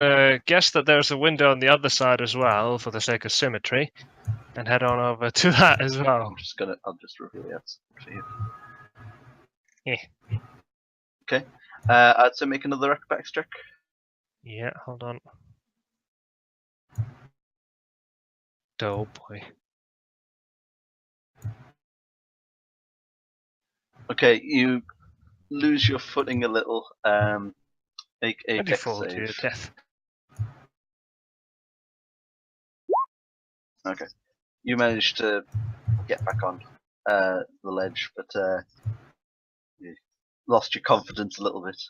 guess that there's a window on the other side as well, for the sake of symmetry, and head on over to that as well. I'll just reveal the answer for you. Yeah. Okay. I'd say make another acrobatics check. Yeah, hold on. Oh boy. Okay, you lose your footing a little. Make a I dex fall to save. your death. Okay. You managed to get back on the ledge, but you lost your confidence a little bit.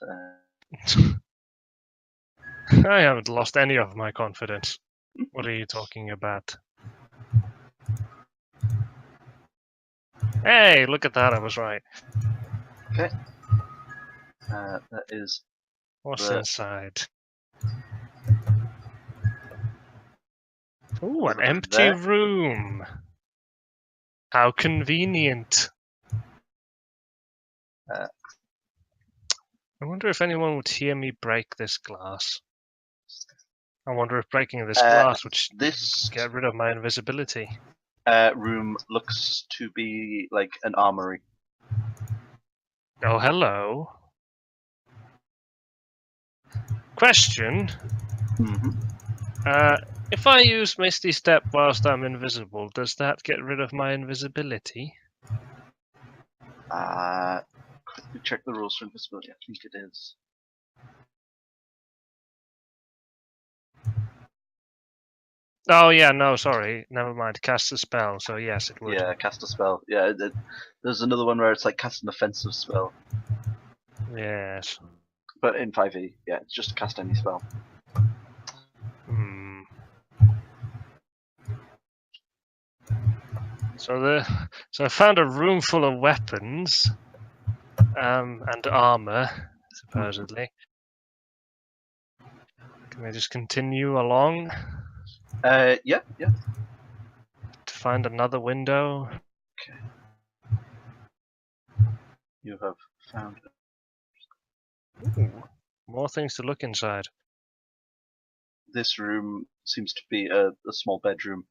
I haven't lost any of my confidence. What are you talking about? Hey, look at that, I was right. Okay. That is. What's inside? Ooh, an empty room. How convenient. I wonder if anyone would hear me break this glass. I wonder if breaking this glass would get rid of my invisibility. Room looks to be like an armory. Oh, hello. Question. If I use Misty Step whilst I'm invisible, does that get rid of my invisibility? Quickly check the rules for invisibility. I think it is. Oh yeah, no, sorry. Never mind. Cast a spell, so yes, it would. Yeah, cast a spell. Yeah, there's another one where it's like cast an offensive spell. Yes. But in 5e, yeah, it's just cast any spell. So I found a room full of weapons, and armor, supposedly. Can I just continue along? Yeah. To find another window. Okay. You have found it. Ooh, more things to look inside. This room seems to be a small bedroom.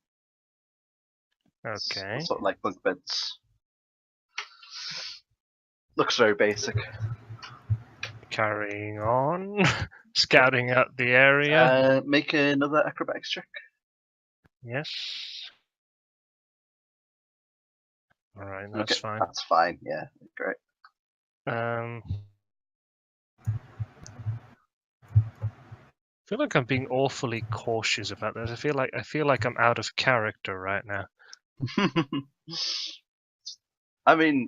Okay. Sort of like bunk beds. Looks very basic. Carrying on. Scouting out the area. Make another acrobatics check. Yes. Alright, that's fine. That's fine, yeah, great. I feel like I'm being awfully cautious about this. I feel like I'm out of character right now. I mean,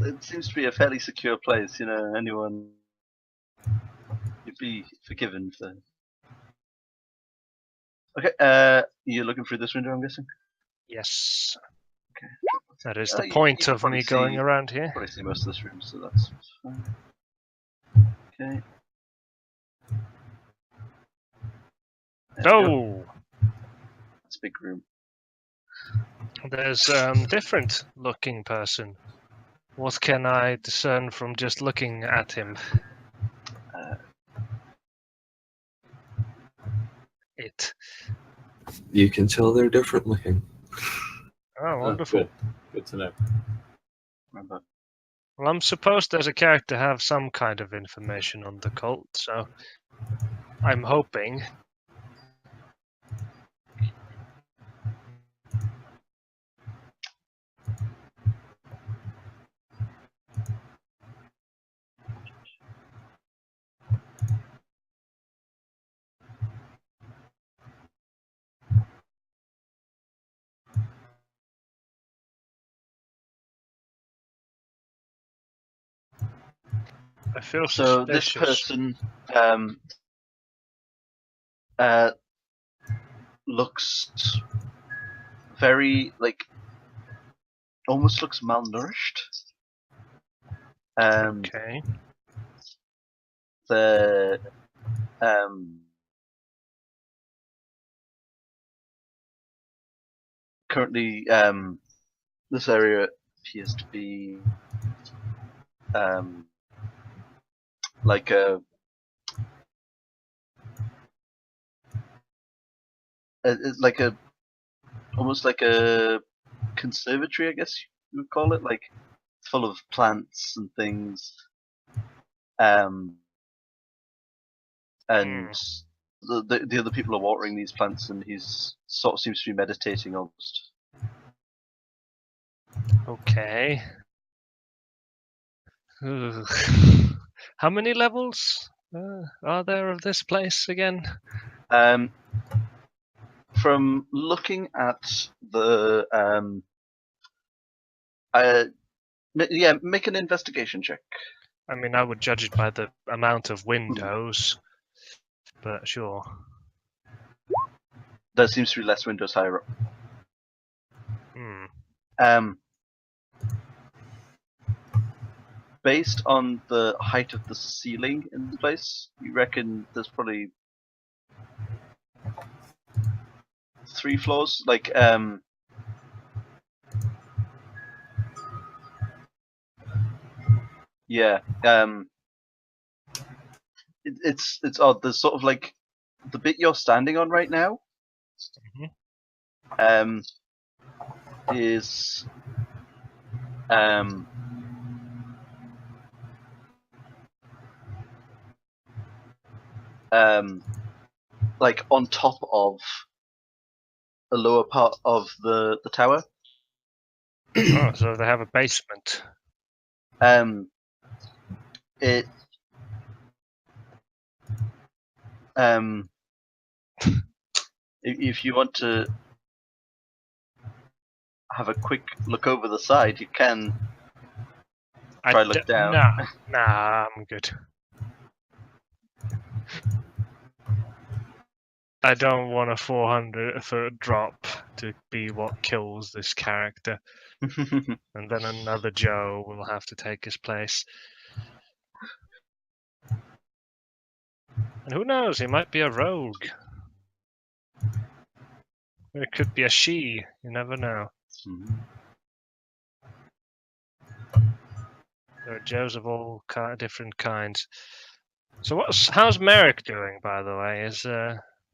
it seems to be a fairly secure place. You know, anyone you'd be forgiven for. Okay, you're looking through this window, I'm guessing. Yes. Okay. That is the point of me going around here. Probably see most of this room, so that's fine. Okay. Oh! That's a big room. There's different looking person. What can I discern from just looking at him? It. You can tell they're different looking. Oh, wonderful. Good to know. Remember. Well, I'm supposed as a character to have some kind of information on the cult, so I'm hoping. I feel so. Suspicious. This person looks very almost looks malnourished. Okay. The currently this area appears to be like a it's like almost like a conservatory, I guess you would call it, like full of plants and things. And the other people are watering these plants, and he's sort of seems to be meditating almost. Okay. Ugh. How many levels are there of this place again? From looking at the make an investigation check. I mean, I would judge it by the amount of windows, but sure. There seems to be less windows higher up. Based on the height of the ceiling in the place, you reckon there's probably 3 floors? Like, yeah. It's odd. There's sort of like the bit you're standing on right now. Is like on top of the lower part of the tower. Oh, so they have a basement. If you want to have a quick look over the side, you can try look down. Nah, I'm good. I don't want a 400 for a drop to be what kills this character. And then another Joe will have to take his place. And who knows, he might be a rogue. Or it could be a she, you never know. There are Joes of all different kinds. So how's Merrick doing, by the way? Is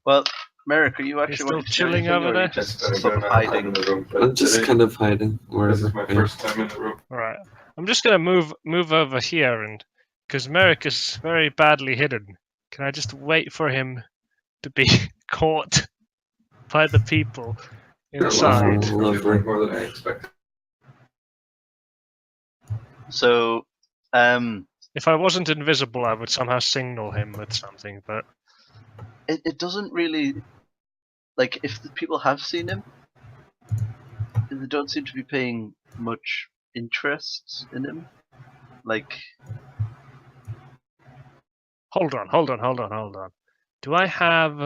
Well, Merrick, are you actually still chilling over there? Just sort of hiding in the room. I'm just kind of hiding. This is my first time in the room. Alright. I'm just gonna move over here, and because Merrick is very badly hidden, can I just wait for him to be caught by the people inside? More than I expected. So, if I wasn't invisible, I would somehow signal him with something, but it doesn't really, like, if the people have seen him, they don't seem to be paying much interest in him. Like, hold on. Do I have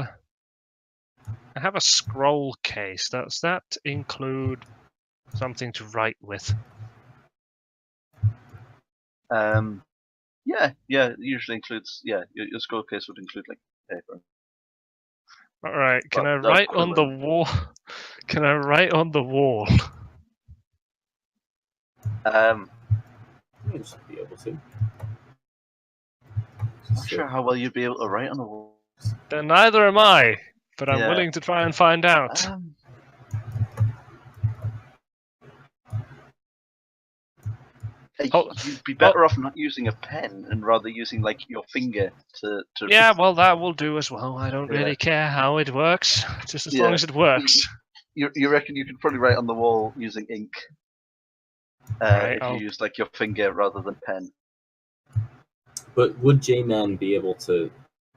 a scroll case? Does that include something to write with? yeah, it usually includes, your scroll case would include, like, paper. Alright, can I write on the wall? Can I write on the wall? You should be able to. I'm not sure how well you'd be able to write on the wall. Then neither am I, but I'm willing to try and find out. You'd be better off not using a pen and rather using, like, your finger to Yeah, well, that will do as well. I don't really care how it works, just as long as it works. You reckon you could probably write on the wall using ink if you use, like, your finger rather than pen. But would Jman be able to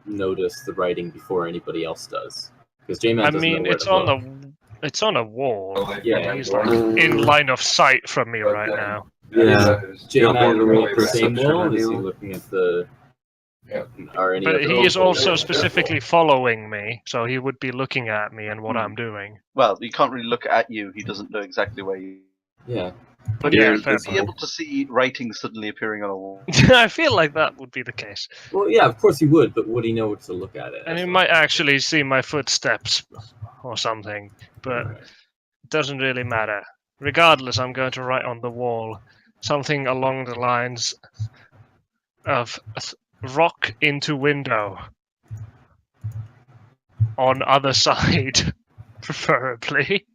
notice the writing before anybody else does? Because Jman doesn't know where to look. It's on a wall. Yeah, he's like in line of sight from me right now. Yeah. Jman looking at the same wall? Is he looking at the? But he is also specifically following me, so he would be looking at me and what I'm doing. Well, he can't really look at you. He doesn't know exactly where you. Yeah. But he'd be able to see writing suddenly appearing on a wall. I feel like that would be the case. Well, yeah, of course he would, but would he know to look at it? And he might actually see my footsteps or something, but it doesn't really matter. Regardless, I'm going to write on the wall something along the lines of rock into window on other side. Preferably.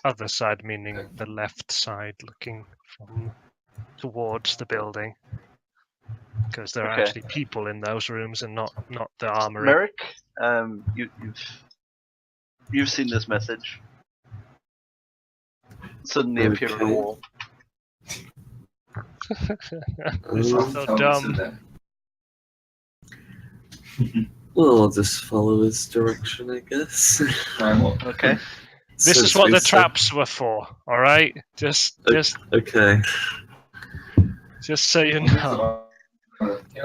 Other side meaning the left side, looking from towards the building, because there are Okay. actually people in those rooms and not the armory. Merrick, you've seen this message. Suddenly appear on the Okay. wall. This is so dumb. Well, I'll just follow his direction, I guess. Okay. This is what the traps were for. All right, just Okay, so you know.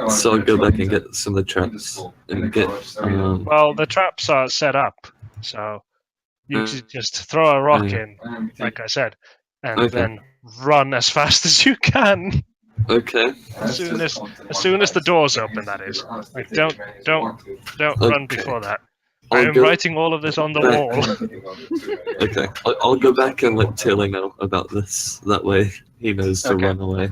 so I'll go back and get some of the traps and get. Well, the traps are set up, so you could just throw a rock in, like I said, and then run as fast as you can. Okay. As soon as the doors open, that is. Like, don't run before that. I am writing all of this on the wall. Okay, I'll go back and let Taylor know about this. That way he knows to run away.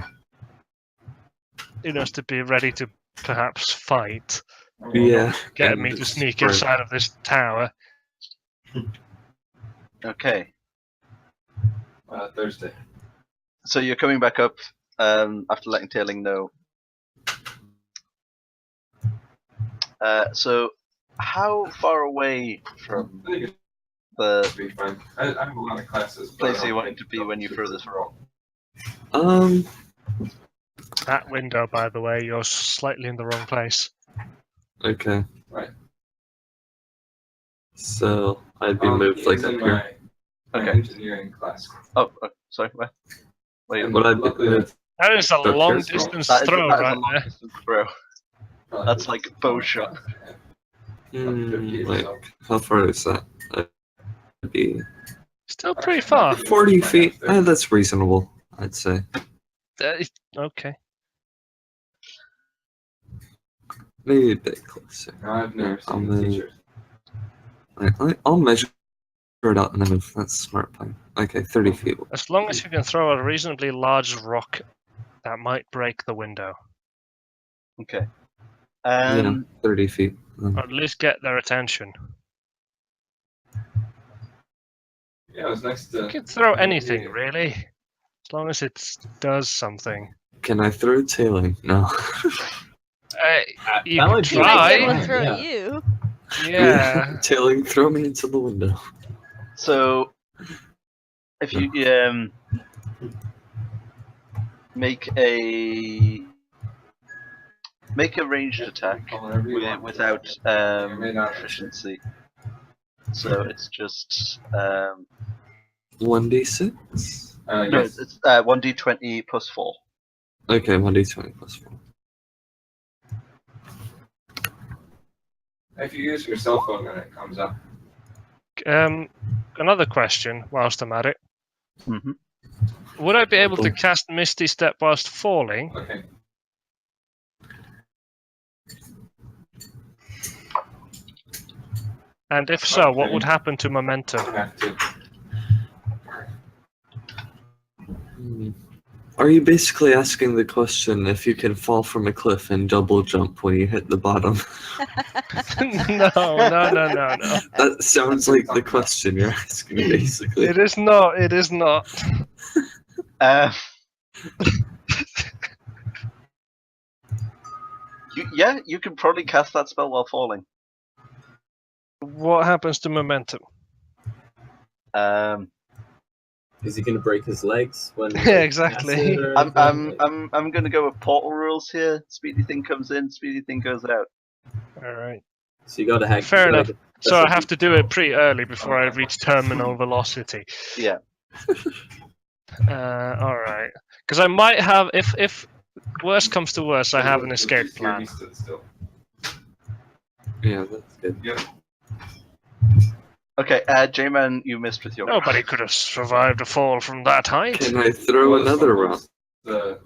He knows to be ready to perhaps fight. Yeah. Get me to sneak inside of this tower. Okay. Thursday. So you're coming back up after letting Tailing know. So how far away from the Be fine. I have a lot of classes. place you wanted to be when you throw this rock? That window, by the way, you're slightly in the wrong place. Okay. Right. So I'd be moved like up here. Okay. Engineering class. Oh, sorry. What? Wait. Would I be moved? That is a Okay, long so distance That is throw a right long there. distance throw. That's like bow shot. Like, how far is that? That'd be Still pretty far. 40 feet. That's reasonable, I'd say. Okay. Maybe a bit closer. No, I've never I'll seen the move. teachers. I'll measure it out and then move. That's a smart plan. Okay, 30 feet. As long as you can throw a reasonably large rock that might break the window. Okay. Yeah, 30 feet. Or at least get their attention. Yeah, it was nice to. You can throw anything, really. As long as it does something. Can I throw tailing? No. You That can might be You might be able try. to throw Yeah. you. Yeah. Tailing, throw me into the window. So if you make a ranged attack without efficiency. So it's just 1d6? no, Yes. it's 1d20 plus 4. Okay, 1d20 plus 4. If you use your cell phone when it comes up. Another question whilst I'm at it. Mm-hmm. Would I be able to cast Misty Step whilst falling? Okay. And if so, what would happen to momentum? You have to. Are you basically asking the question if you can fall from a cliff and double jump when you hit the bottom? No. That sounds like the question you're asking, basically. It is not. You can probably cast that spell while falling. What happens to momentum? Is he going to break his legs when? Yeah, exactly. I'm gonna go with portal rules here. Speedy thing comes in, speedy thing goes out. Alright. So you got to hack. Fair enough. So I have to do it pretty early before I reach terminal velocity. Yeah. Alright. Because I might have, if worst comes to worst, I have an escape plan. Yeah, that's good. Yeah. Okay, Jman, you missed with your. Nobody could have survived a fall from that height. Can I throw another rock? I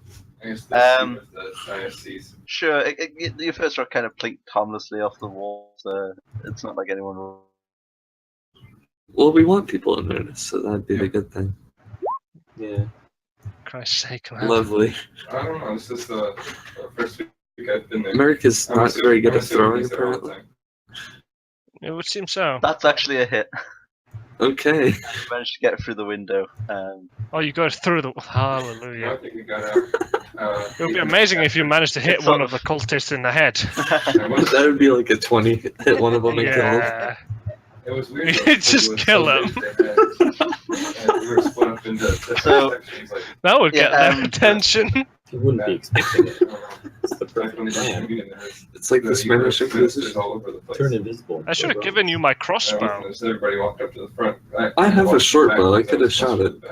guess the diocese. Sure, your first rock kind of plinked harmlessly off the wall, so it's not like anyone. Well, we want people to notice, so that'd be a good thing. Yeah. Christ's sake, man. Lovely. I don't know. It's just the first week I've been there. Merrick is I'm not assuming- very good I'm at assuming throwing, he's there all the apparently. time. It would seem so. That's actually a hit. Okay. You managed to get through the window. Oh, you go through the. I Hallelujah. think we got out. It would be amazing if you managed to hit It's one sort of the cultists in the head. That would be like a 20. Hit one of them and kill him. Yeah. It was weird. You though, could because just it was kill so him. big, they had- we were split up into different So- sections. Like, That would get Yeah, their attention. You wouldn't be expecting it. I don't know. It's the Like perfect when plan. It's like the Spanish Inquisition. all over the place. Turn invisible. I should have given you my crossbow. So everybody walked up to the front. I have a walked short back bow, I because could have was closer shot to it. the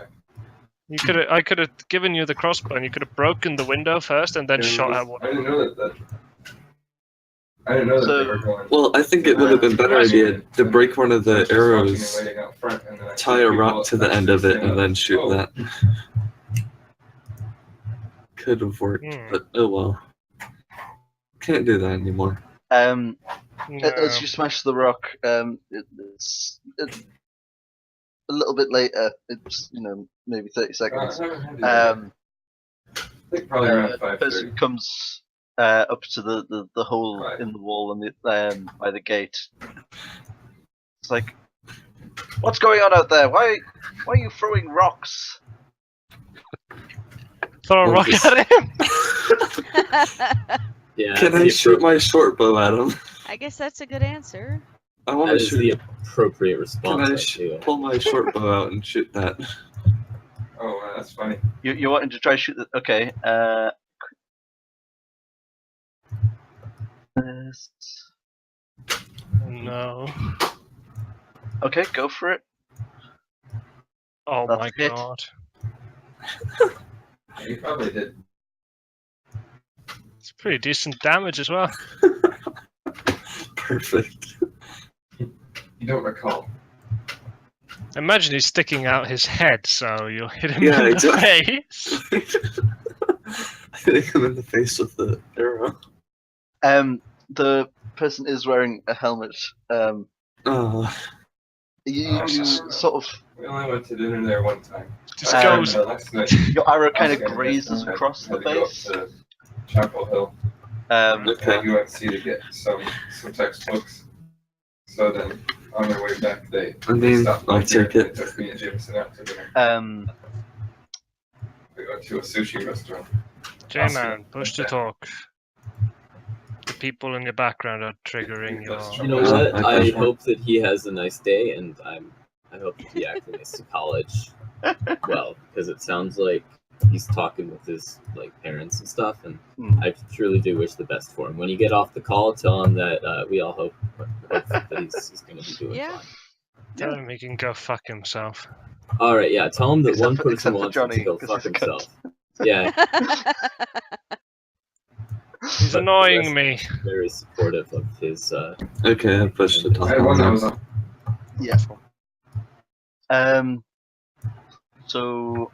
back. I could have given you the crossbow, and you could have broken the window first, and then Yeah, shot at one. I didn't know that. I didn't know that So- they were going. Well, I think it would have been a better idea to break one of the arrows, tie a rock to the end of it, and then shoot that. Could have worked, but oh well. Can't do that anymore. No. As you smash the rock, it's a little bit later. It's maybe 30 seconds. I think probably around The 5:30. person comes up to the hole Right. in the wall on the by the gate. It's like, what's going on out there? Why are you throwing rocks? Throw a Well, rock just- at him. Yeah. Can that's I the shoot appro- my short bow at him? I guess that's a good answer. I want That to is the shoot. appropriate Can response. I I feel. pull my short bow out and shoot that? Oh, wow, that's funny. You're wanting to try shoot the okay. No. Okay, go for it. Oh That's my a hit. god. You probably did. It's pretty decent damage as well. Perfect. You don't recall. Imagine he's sticking out his head, so you'll hit him Yeah, in exactly. the face. Hitting him in the face with the arrow. The person is wearing a helmet. Oh, You sort of We only went to dinner there one time. Just Um, goes. Last night. your arrow kind of Okay, grazes I across the had to go up face. to Chapel Hill. Okay. At UNC to get some textbooks. So then on their way back, they I mean, stopped by I'll here take and it. They took me and Jameson out to dinner. We went to a sushi restaurant. J-Man, push to talk. The people in your background are triggering your. You know Yeah, what? I I think- hope that he has a nice day, and I hope that he acclimates to college well, because it sounds like he's talking with his parents and stuff, and I truly do wish the best for him. When you get off the call, tell him that we all hope that he's going to be doing Yeah. fine. Tell him he can go fuck himself. All right, yeah. Tell him that Except one for- person except for wants him to Johnny, go 'cause fuck he's a cunt. himself. Yeah, He's But annoying the me. very supportive of his. okay, I pushed the top I had one that on was that. on. Yeah. So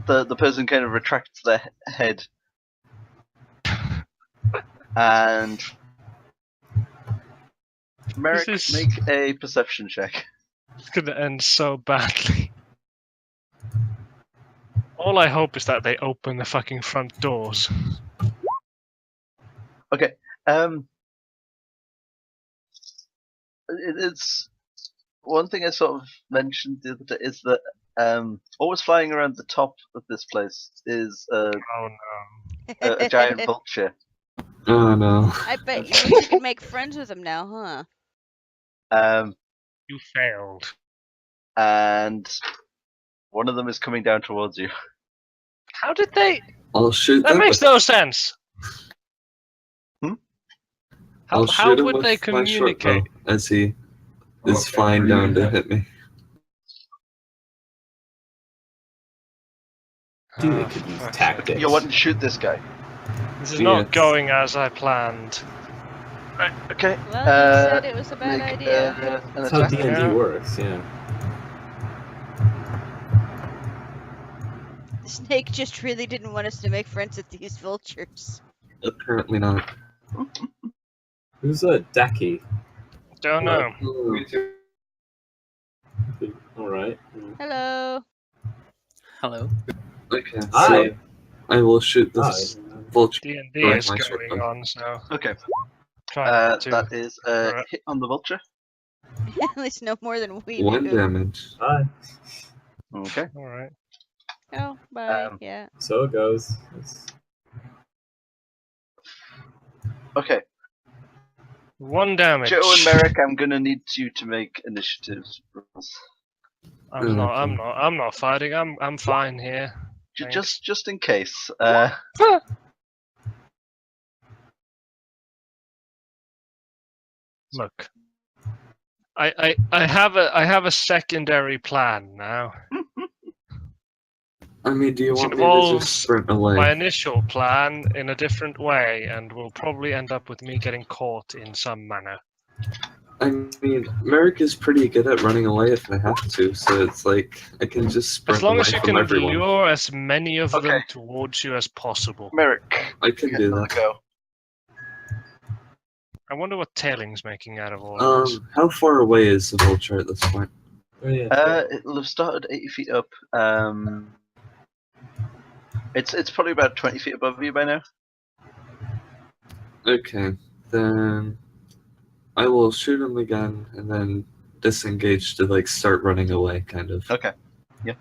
the person kind of retracts their head and Merrick, This is- make a perception check. It's gonna end so badly. All I hope is that they open the fucking front doors. Okay. It's one thing I sort of mentioned the other day is that what was flying around the top of this place is Oh no. a giant vulture. Oh no. I bet you can make friends with him now, huh? You failed. And one of them is coming down towards you. How did they? I'll shoot That them makes with, no sense. I'll How shoot him would with they my short bow communicate? as he is Okay, flying were you down to gonna- hit me. Dude, Oh, they could use fuck. tactics. You want to shoot this guy. This is not Yes. going as I planned. Right, okay. Well, you said it was a bad Make, idea. an That's how attack. D&D Yeah. works. Yeah. The snake just really didn't want us to make friends with these vultures. Apparently not. Who's a Daki? Don't know. Me too. All right. Hello. Hello. Okay, so Hi. I will shoot this vulture. D&D Right, is my going shotgun. on, so Okay. try not to. That is a Alright. hit on the vulture. At least no more than we 1 do. damage. Hi. Okay. Alright. Oh, bye. Um, Yeah. So it goes. Okay. 1 damage. Joe and Merrick, I'm gonna need you to make initiative rolls. I'm not fighting. I'm fine here. Thanks. Just in case. Look. I have a secondary plan now. I mean, do you It want me to involves just sprint away? my initial plan in a different way, and will probably end up with me getting caught in some manner. I mean, Merrick is pretty good at running away if I have to, so it's like I can just sprint As long away as you from can everyone. lure as many of Okay. them towards you as possible. Merrick, I can get do another that. go. I wonder what Tailing's making out of all of this. How far away is the vulture at this point? Oh, yeah, It'll have started 80 feet up. It's probably about 20 feet above you by now. Okay, then I will shoot him again and then disengage to like start running away, kind of. Okay. Yeah.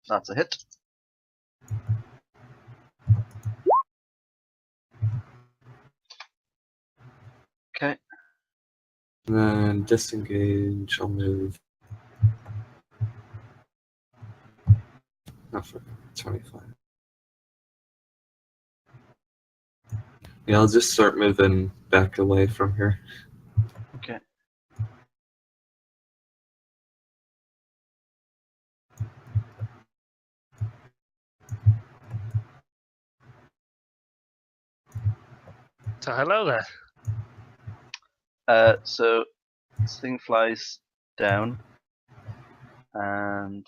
That's a hit. Okay. And then disengage. I'll move. Not for 25. Yeah, I'll just start moving back away from here. Okay. So hello there. So this thing flies down, and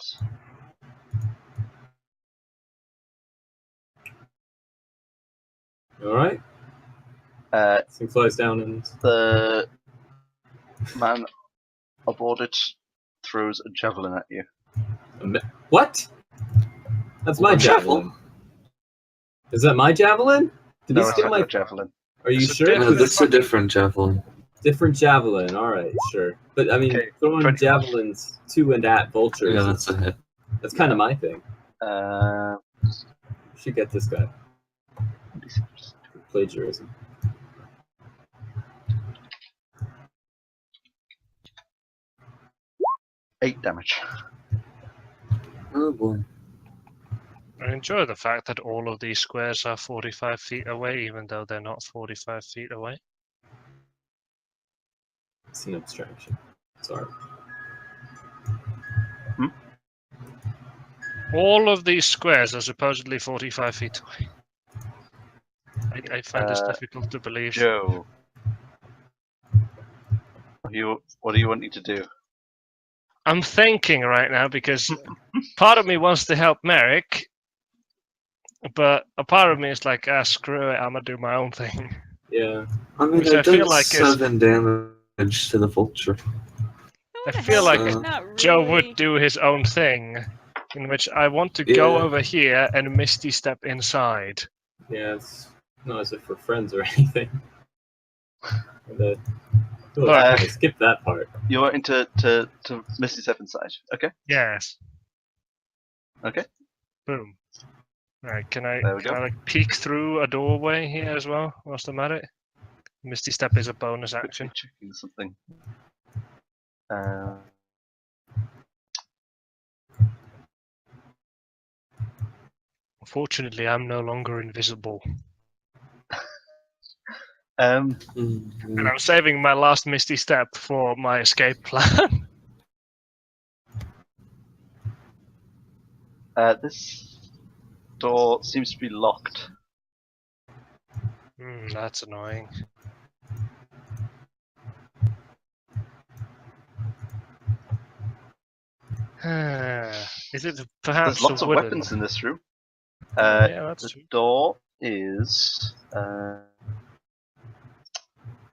All right. Thing flies down and the man aboard it throws a javelin at you. What? That's my javelin. Is that my javelin? Did No, he it's steal not my? your javelin. Are you It's a sure? different- No, this is a different javelin. Different javelin. All right, sure. But I mean, Okay, throwing 20. javelins to and at vultures. Yeah, that's a hit. That's kind of my thing. Uh, Should get this guy. Plagiarism. eight damage. Oh boy. I enjoy the fact that all of these squares are 45 feet away, even though they're not 45 feet away. It's an abstraction. Sorry. All of these squares are supposedly 45 feet away. I find this difficult to believe. Joe, what do you want me to do? I'm thinking right now because part of me wants to help Merrick, but a part of me is like, screw it, I'm gonna do my own thing. Yeah. I mean, Which I I feel did like is- 7 damage to the vulture. Oh, I the feel hell? like Not really. Joe would do his own thing, in which I want to go Yeah. over here and Misty step inside. Yeah. It's not as if we're friends or anything. But, Look. skip that part. You're wanting to Misty step inside. Okay. Yes. Okay. Boom. Alright, can I There we go. like peek through a doorway here as well? What's the matter? Misty step is a bonus action. Checking something. Unfortunately, I'm no longer invisible. And I'm saving my last Misty Step for my escape plan. This door seems to be locked. That's annoying. Is it perhaps There's lots a of wooden? weapons in this room. Yeah, that's The true. door is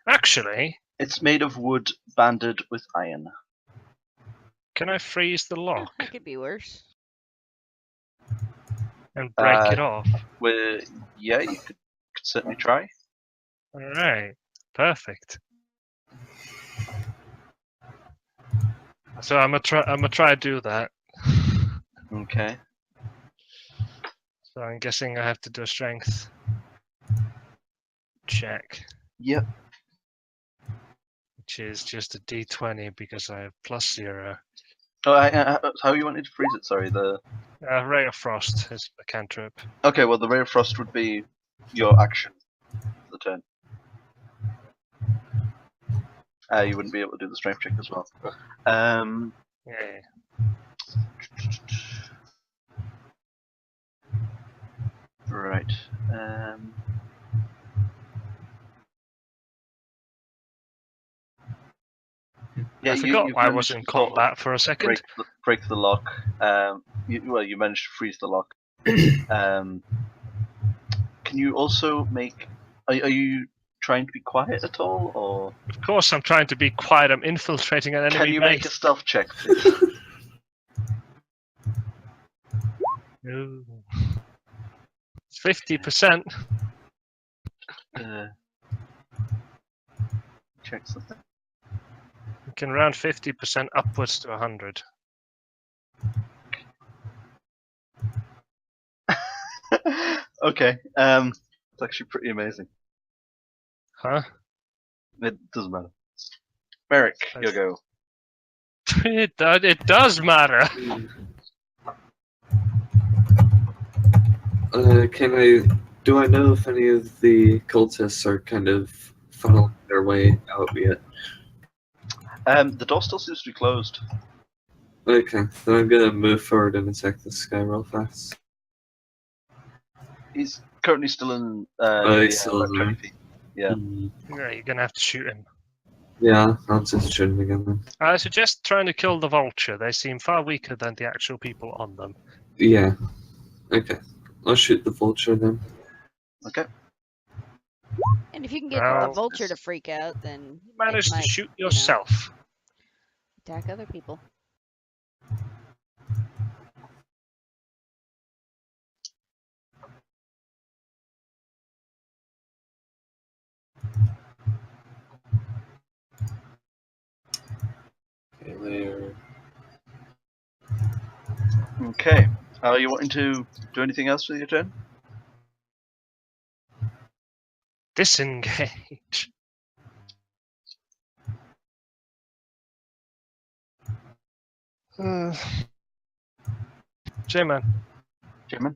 Actually, it's made of wood banded with iron. can I freeze the lock? That could be worse. and break it off? Yeah, you could certainly try. Alright, perfect. So I'm gonna try to do that. Okay. So I'm guessing I have to do a strength check, Yep. which is just a d20 because I have +0. Oh, how you wanted to freeze it? Sorry, the. Ray of Frost is a cantrip. Okay, well, the Ray of Frost would be your action for the turn. You wouldn't be able to do the strength check as well. Yeah. Right. Yeah, I forgot you've I was managed in to sort of combat for a second. break the lock. You managed to freeze the lock. Can you also make? Are you trying to be quiet at all, or Of course, I'm trying to be quiet. I'm infiltrating an enemy can you make a base. stealth check, please? 50%. Check something. You can round 50% upwards to 100. Okay. It's actually pretty amazing. Huh? It doesn't matter. Merrick, you go. It does matter. Do I know if any of the cultists are kind of funneling their way out yet? The door still seems to be closed. Okay, then I'm gonna move forward and attack this guy real fast. He's currently still in. He's still in 20 there. feet. Yeah. Yeah, you're gonna have to shoot him. Yeah, I'll just shoot him again then. I suggest trying to kill the vulture. They seem far weaker than the actual people on them. Yeah. Okay. I'll shoot the vulture then. Okay. And if you can get Well, the vulture to freak out, then You managed might, to shoot you know. yourself. attack other people. Okay, there. Okay. Are you wanting to do anything else with your turn? Disengage. Jman, Jman?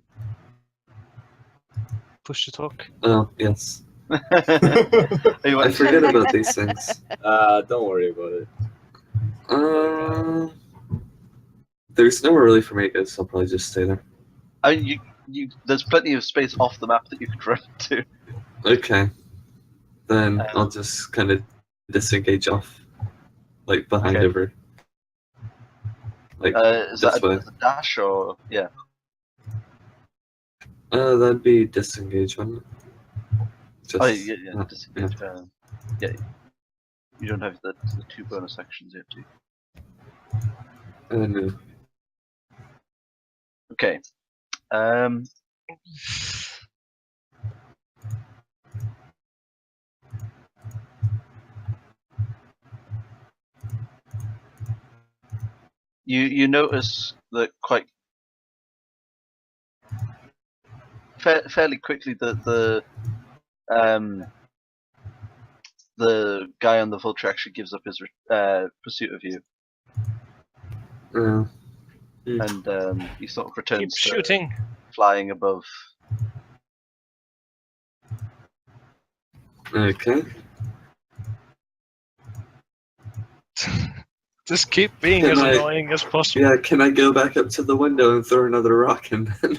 push to talk. Oh, yes. Are you I wanting forget about these things. Don't worry about it. There's nowhere really for me to go, so I'll probably just stay there. There's plenty of space off the map that you could run to. Okay. Then I'll just kind of disengage off, like behind Okay. over. Like Is this that way. a dash or yeah? That'd be disengage, wouldn't it? Just, Oh yeah, yeah. disengage. Yeah. You don't have the 2 bonus actions yet, do you? No. Okay. You notice that quite fairly quickly that the guy on the vulture actually gives up his pursuit of you, and he sort of Keep returns to shooting. flying above. Okay. Just keep being Can as I- annoying as possible. Yeah, can I go back up to the window and throw another rock in then?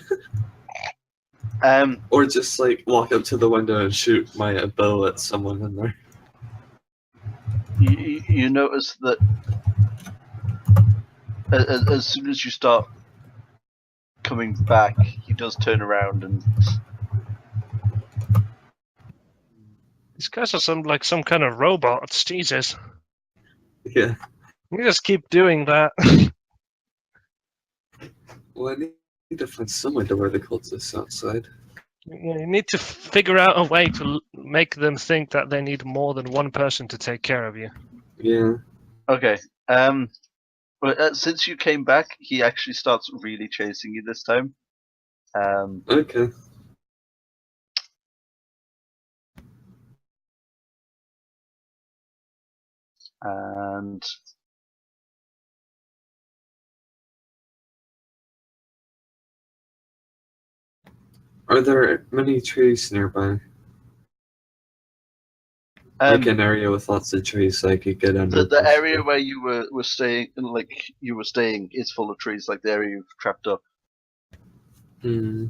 Or just like walk up to the window and shoot my bow at someone in there? You notice that as soon as you start coming back, he does turn around and These guys are some kind of robots. Jesus. Yeah. You just keep doing that. Well, I need to find some way to where the cultists outside. You need to figure out a way to make them think that they need more than one person to take care of you. Yeah. Okay. Well, since you came back, he actually starts really chasing you this time. Okay. And Are there many trees nearby? Like an area with lots of trees so I could get under. the area where you were staying, is full of trees. Like the area you've trapped up. Hmm.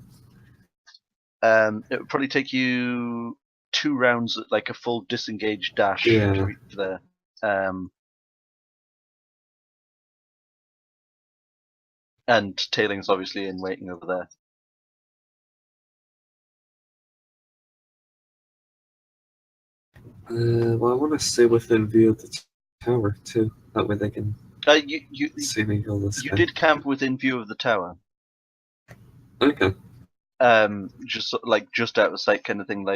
It would probably take you 2 rounds, like a full disengage dash Yeah. to reach there. And Tailing's obviously in waiting over there. Well, I want to stay within view of the tower too. That way they can You see me kill this guy. did camp within view of the tower. Okay. Just out of sight, kind of thing.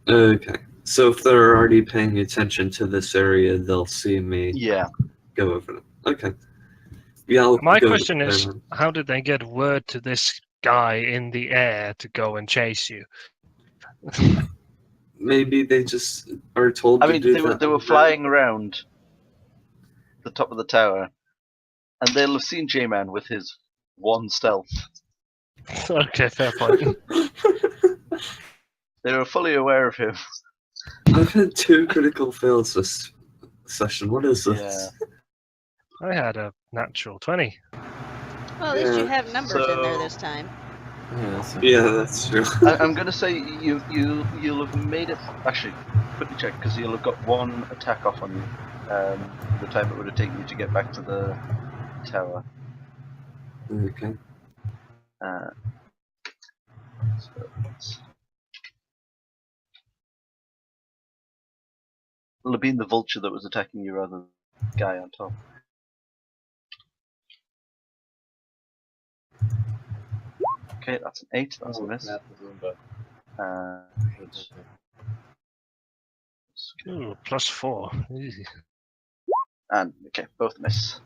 Okay. So if they're already paying attention to this area, they'll see me Yeah. go over them. Okay. Yeah. I'll My go question there is, then. how did they get word to this guy in the air to go and chase you? Maybe they just are told I to mean, do they were that. flying around the top of the tower, and they'll have seen Jman with his 1 stealth. Okay, fair point. They were fully aware of him. I've had 2 critical fails this session. What is this? I had a natural 20. Well, at least you Yeah, have numbers in there this time. Yeah, that's true. I'm gonna say you'll have made it. Actually, quickly check because you'll have got 1 attack off on you. The time it would have taken you to get back to the tower. Okay. It'll have been the vulture that was attacking you rather than the guy on top. Okay, that's an 8. That's a miss. Ooh, +4. Easy. And okay, both miss.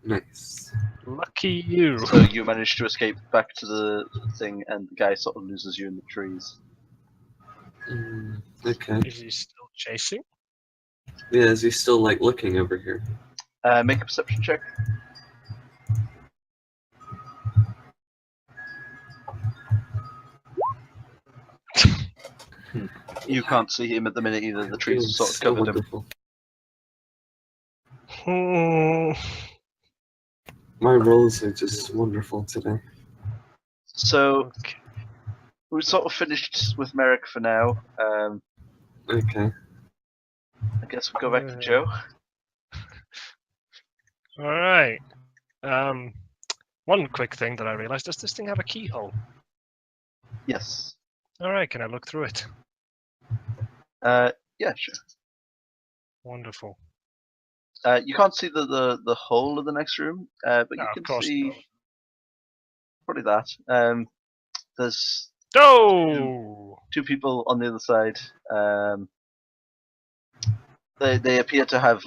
Nice. Lucky you. So you manage to escape back to the thing, and the guy sort of loses you in the trees. Okay. Is he still chasing? Yeah, is he still like looking over here? Make a perception check. You can't see him at the minute either. The trees have sort of So covered him. wonderful. Hmm. My rolls are just wonderful today. So Okay. we sort of finished with Merrick for now. Okay. I guess we'll go back to Joe. All right. One quick thing that I realized: does this thing have a keyhole? Yes. All right. Can I look through it? Yeah, sure. Wonderful. You can't see the whole of the next room, but No, you of can course see not. probably that. There's Oh! 2 people on the other side. They appear to have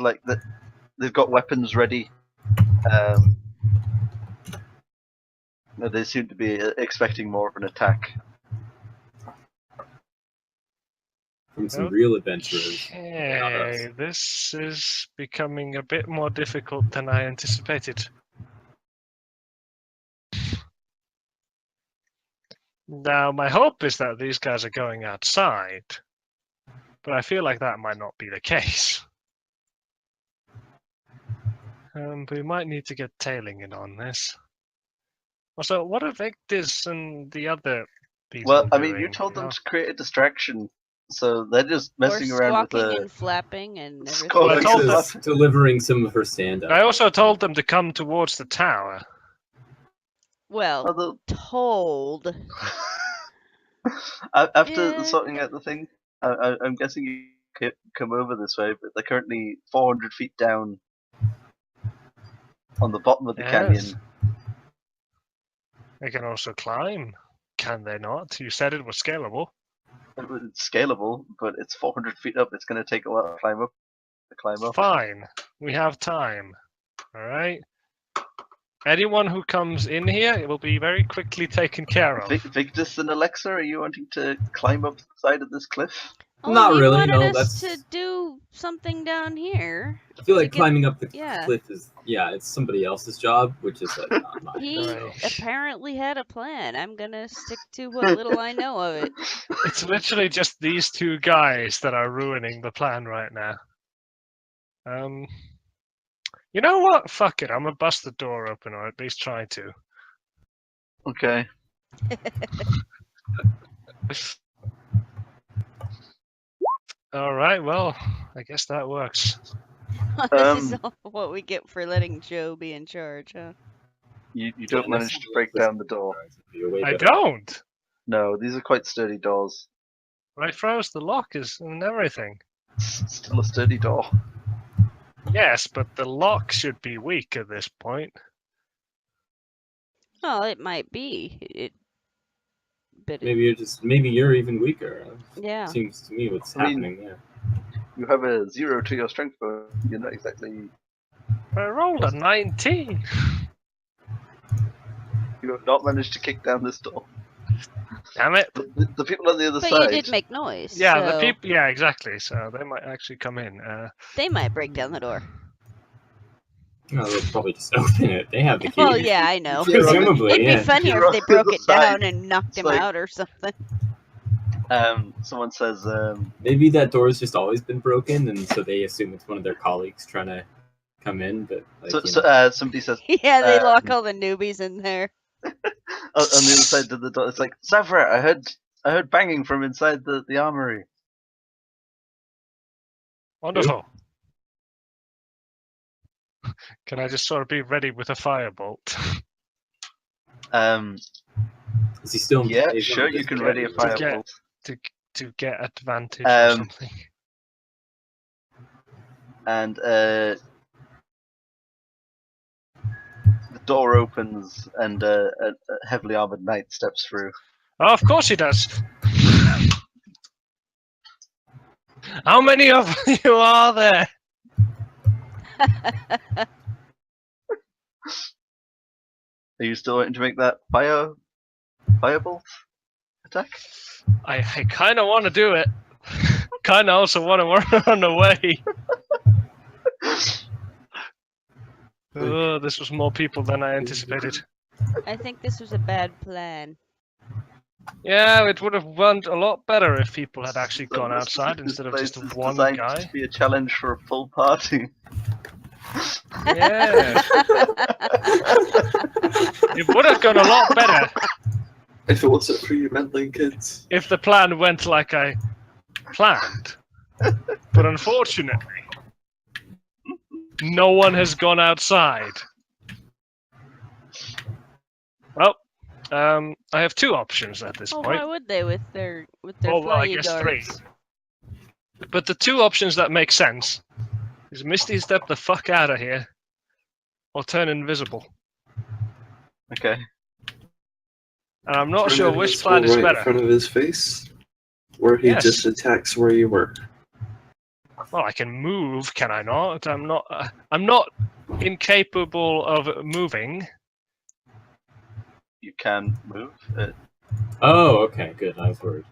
they've got weapons ready. They seem to be expecting more of an attack. From some real adventurers. Okay, this is becoming a bit more difficult than I anticipated. Now, my hope is that these guys are going outside, but I feel like that might not be the case. We might need to get Tailing in on this. Also, what are Victus and the other people Well, I doing? mean, you told them to create a distraction, so they're just Or messing around with squawking the. and flapping and everything. Squawking Well, I told and them- Delivering some of her stand-up. I also told them to come towards the tower. Well, Although, told. after Yeah. sorting out the thing, I'm guessing you could come over this way, but they're currently 400 feet down on the bottom of the Yes. canyon. They can also climb. Can they not? You said it was scalable. It's scalable, but it's 400 feet up. It's going to take a while to climb up. Fine. We have time. Alright? Anyone who comes in here will be very quickly taken care of. Victus and Alexa, are you wanting to climb up the side of this cliff? Oh, Not he really, wanted no, us that's- to do something down here. I feel To like get- climbing up the yeah. cliff is it's somebody else's job, which is like not mine. He Right. apparently had a plan. I'm gonna stick to what little I know of it. It's literally just these two guys that are ruining the plan right now. You know what? Fuck it. I'm gonna bust the door open, or at least try to. Okay. Alright, well, I guess that works. This is all what we get for letting Joe be in charge, huh? You don't manage to break down the door. I don't! No, these are quite sturdy doors. Right, froze, the lock is and everything. It's still a sturdy door. Yes, but the lock should be weak at this point. Well, it might be. But Maybe you're even weaker. yeah. Seems to me what's I mean- happening there. You have a 0 to your strength, but you're not exactly. I rolled a 19. You have not managed to kick down this door. Damn it. The people on the other But side. you did make noise. Yeah, the so people. Yeah, exactly. So they might actually come in. They might break down the door. No, they'll probably just open it. They have the key. Well, yeah, I know. Presumably, It'd be yeah. funnier You're if they on the broke other it down side. and knocked It's him like- out or something. Someone says, Maybe that door's just always been broken, and so they assume it's one of their colleagues trying to come in. But like, somebody says, Yeah, they lock Um, all the newbies in there. on the other side of the door, it's like, Savra, I heard banging from inside the armory. Wonderful. Can I just sort of be ready with a firebolt? is he still? in Yeah, place? sure, you can ready a get- firebolt. to get advantage or something. And the door opens, and a heavily armored knight steps through. Oh, of course he does. How many of you are there? Are you still waiting to make that firebolt attack? I kind of want to do it. Kind of also want to run away. Oh, this was more people than I anticipated. I think this was a bad plan. Yeah, it would have went a lot better if people had actually So gone this- outside this instead of place just is one designed guy. to be a challenge for a full party. Yeah, it would have gone a lot better If it wasn't for you meddling kids. if the plan went like I planned. But unfortunately, no one has gone outside. Well, I have two options at this Oh, point. why would they with their Oh, well, I flyy guess darts? 3. But the two options that make sense is Misty step the fuck out of here, or turn invisible. Okay. And I'm not Turn sure it which invisible plan is right in better. front of his face, or he Yes. just attacks where you were. Well, I can move, can I not? I'm not incapable of moving. You can move. Oh, okay, good. I was worried.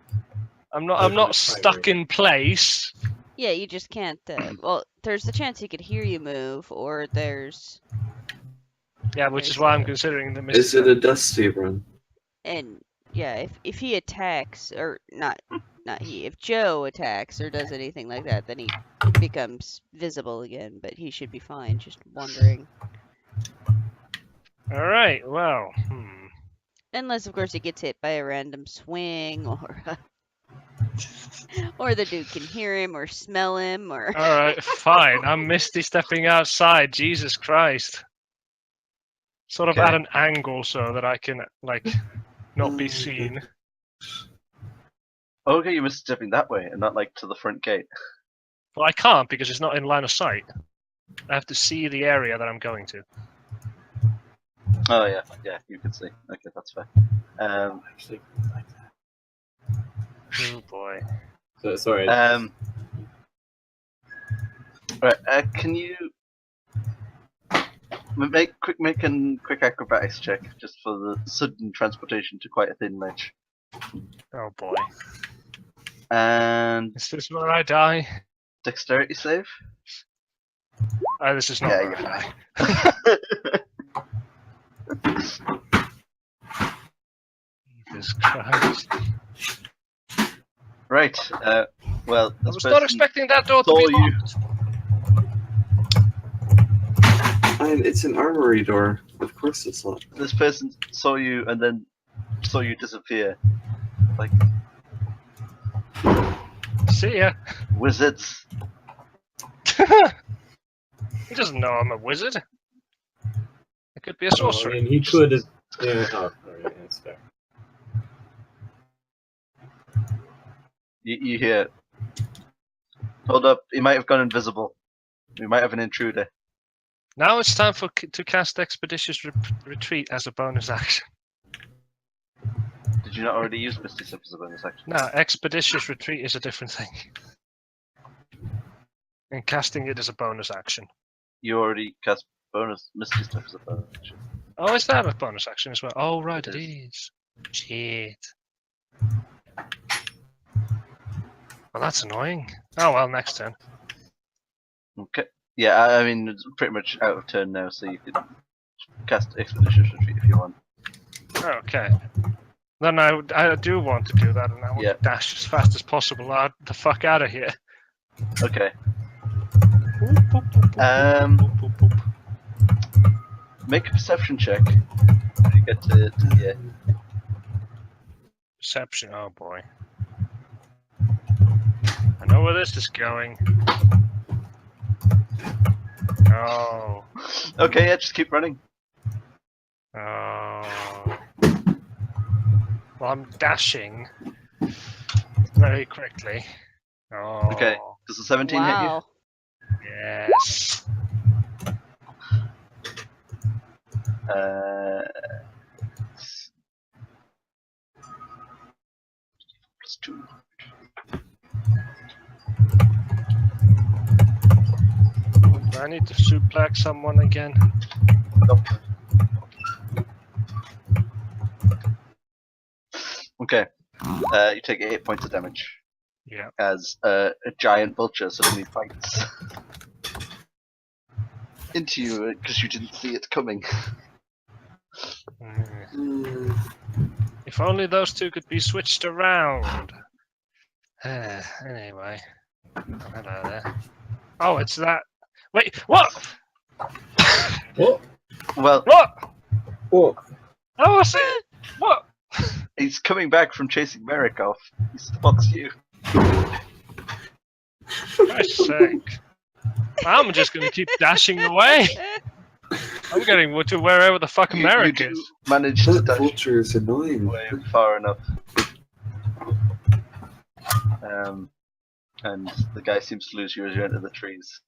I'm not Quite stuck right. in place. Yeah, you just can't. Well, there's the chance he could hear you move, or there's Yeah, which is There's why I'm a- considering the Misty Is it step. a dusty run? and yeah, if he attacks or not he, if Joe attacks or does anything like that, then he becomes visible again. But he should be fine. Just wondering, All right. Well, unless of course he gets hit by a random swing or. Or the dude can hear him or smell him or all right, fine. I'm Misty stepping outside. Jesus Christ. Sort of Okay. at an angle so that I can like not be seen. Okay, you're stepping that way and not like to the front gate. Well, I can't because it's not in line of sight. I have to see the area that I'm going to. Oh yeah, yeah, you can see. Okay, that's fair. Actually, like that. Oh boy. So sorry. Right, can you make a quick acrobatics check just for the sudden transportation to quite a thin ledge? Oh boy. And Is this where I die? dexterity save? Oh, this is not Yeah, where you're I die. Jesus Christ. Right, well, I this was not person expecting that door to saw be you. locked. It's an armory door. Of course it's locked. This person saw you and then saw you disappear. Like, See ya. wizards. He doesn't know I'm a wizard. I could be a Oh, I sorcerer. mean, he could have. Yeah. Oh, alright, that's fair. You hear, hold up, he might have gone invisible. We might have an intruder. Now it's time to cast Expeditious Retreat as a bonus action. Did you not already use Misty Step as a bonus action? No, Expeditious Retreat is a different thing. And casting it as a bonus action. You already cast bonus Misty Step as a bonus action. Oh, is that a bonus action as well? Oh, right, It it is. Shit. Well, that's annoying. Oh, well, next turn. Okay. Yeah, I mean, it's pretty much out of turn now, so you can cast Expeditious Retreat if you want. Okay. Then I do want to do that, and I want Yeah. to dash as fast as possible the fuck out of here. Okay. Boop, boop, boop, boop, Um, boop, boop, boop, boop. Make a perception check when you get to here. Perception, oh boy. I know where this is going. Oh. Okay, yeah, just keep running. Oh. Well, I'm dashing very quickly. Oh. Okay. Does the 17 hit you? Wow. Yes. +2. Do I need to suplex someone again? Nope. Okay. You take 8 points of damage Yeah. as a giant vulture suddenly bites into you because you didn't see it coming. Mm. If only those two could be switched around. Anyway. Oh, hello there. Oh, it's that. Wait, what? What? Well, What? What? Oh, I see it. What? he's coming back from chasing Merrick off. He spots you. For Christ's sake. I'm just going to keep dashing away. I'm getting to wherever the fuck You America do is. manage to That dash vulture is annoying. away far enough. And the guy seems to lose you as you enter the trees.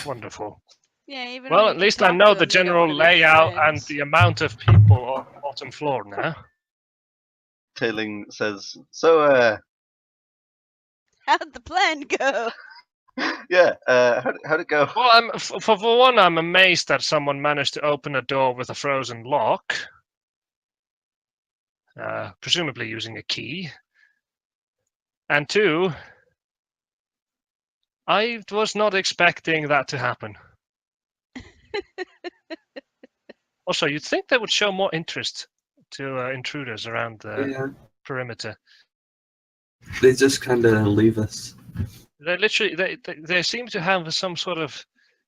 Wonderful. Yeah, even Well, when at you least can I talk know to the them, they don't general wanna be layout and friends. the amount of people on the bottom floor now. Tailing says, so, How'd the plan go? yeah, how'd it go? Well, for one, I'm amazed that someone managed to open a door with a frozen lock. Presumably using a key. And two, I was not expecting that to happen. Also, you'd think they would show more interest to intruders around the Yeah, perimeter. they just kind of leave us. They literally, they seem to have some sort of,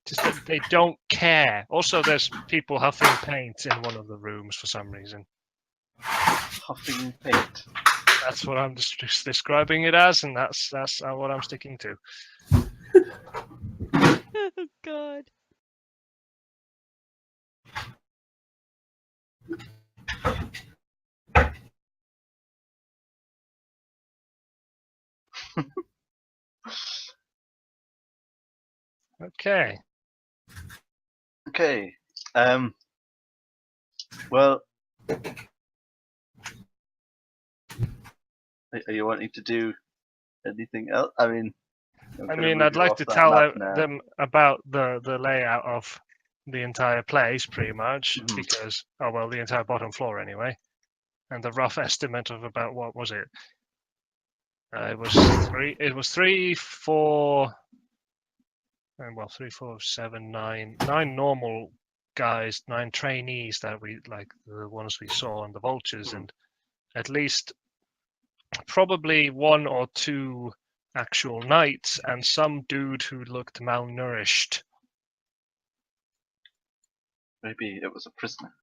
just that they don't care. Also, there's people huffing paint in one of the rooms for some reason. Huffing paint. That's what I'm just describing it as, and that's what I'm sticking to. Oh God. Okay. Okay. Well, are you wanting to do anything else? I mean, I'm I gonna mean, move I'd you like off to that tell map now. them about the layout of the entire place, pretty much, Mhm. because oh well, the entire bottom floor anyway, and the rough estimate of about what was it? It was three. It was 3, 4, and well, 3, 4, 7, 9, 9 normal guys, 9 trainees that we like the ones we saw on the vultures, Mhm. and at least probably 1 or 2 actual knights and some dude who looked malnourished. Maybe it was a prisoner.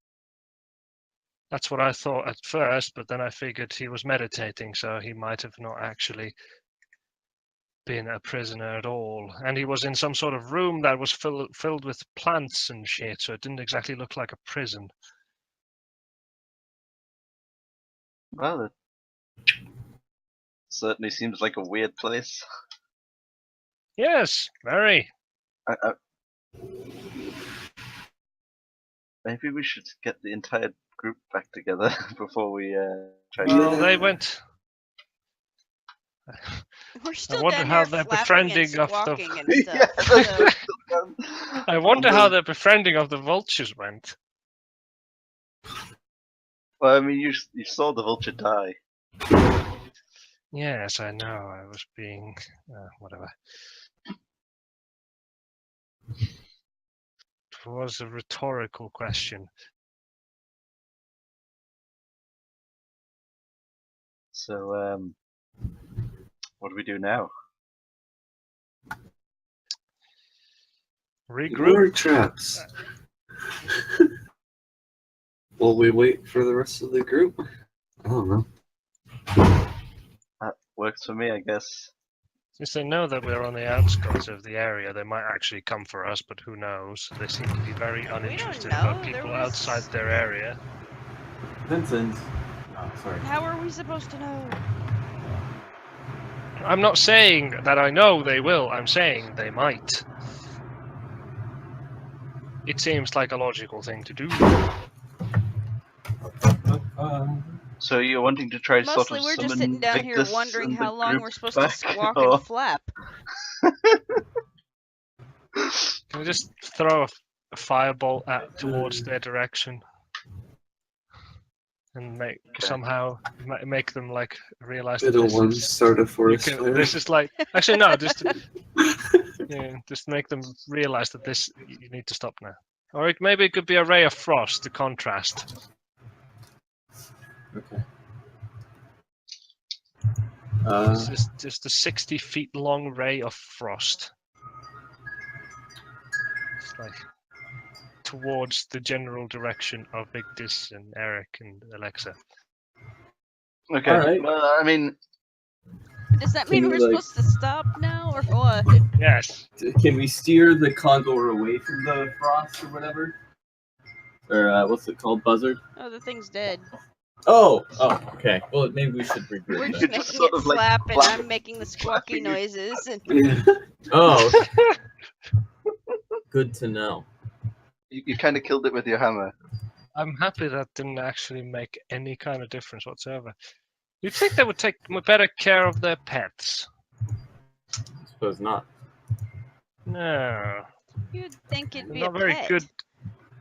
That's what I thought at first, but then I figured he was meditating, so he might have not actually been a prisoner at all. And he was in some sort of room that was filled with plants and shit, so it didn't exactly look like a prison. Well, it certainly seems like a weird place. Yes, very. Maybe we should get the entire group back together before we try Well, to. they went. We're still wonder down how here the flapping and befriending of the- squawking and Yeah, stuff. So I wonder how the befriending of the vultures went. Well, I mean, you saw the vulture die. Yes, I know. I was being whatever. It was a rhetorical question. So, what do we do now? Regroup. More traps. Will we wait for the rest of the group? I don't know. That works for me, I guess. Since they know that we're on the outskirts of the area, they might actually come for us, but who knows? They seem to be very uninterested about know. There people was- outside their area. Vincent. Oh, sorry. how are we supposed to know? I'm not saying that I know they will, I'm saying they might. It seems like a logical thing to do. So you're wanting to try to sort Mostly of we're summon just sitting down here Victus wondering and how the long group we're supposed back, to squawk or... and flap. Can we just throw a firebolt towards their direction? And somehow make them like realize that Middle this one is, start a forest fire. this is like actually no, just just make them realize that this you need to stop now. Or maybe it could be a ray of frost to contrast. Okay. It's just a 60 feet long ray of frost. It's like towards the general direction of Victus and Eric and Alexa. Okay, Alright. well, I mean, Does that Can mean you, we're like- supposed to stop now, or what? Yes. Can we steer the condor away from the frost or whatever? Or what's it called? Buzzard? Oh, the thing's dead. Oh, okay. Well, maybe we should regroup. We're then. just could just making sort it of, like, flap, and flap- I'm making the squawky flapping your- noises. And Yeah. Oh, good to know. you kind of killed it with your hammer. I'm happy that didn't actually make any kind of difference whatsoever. You'd think they would take better care of their pets. I suppose not. No, you'd think it'd they're be not a very pet. good.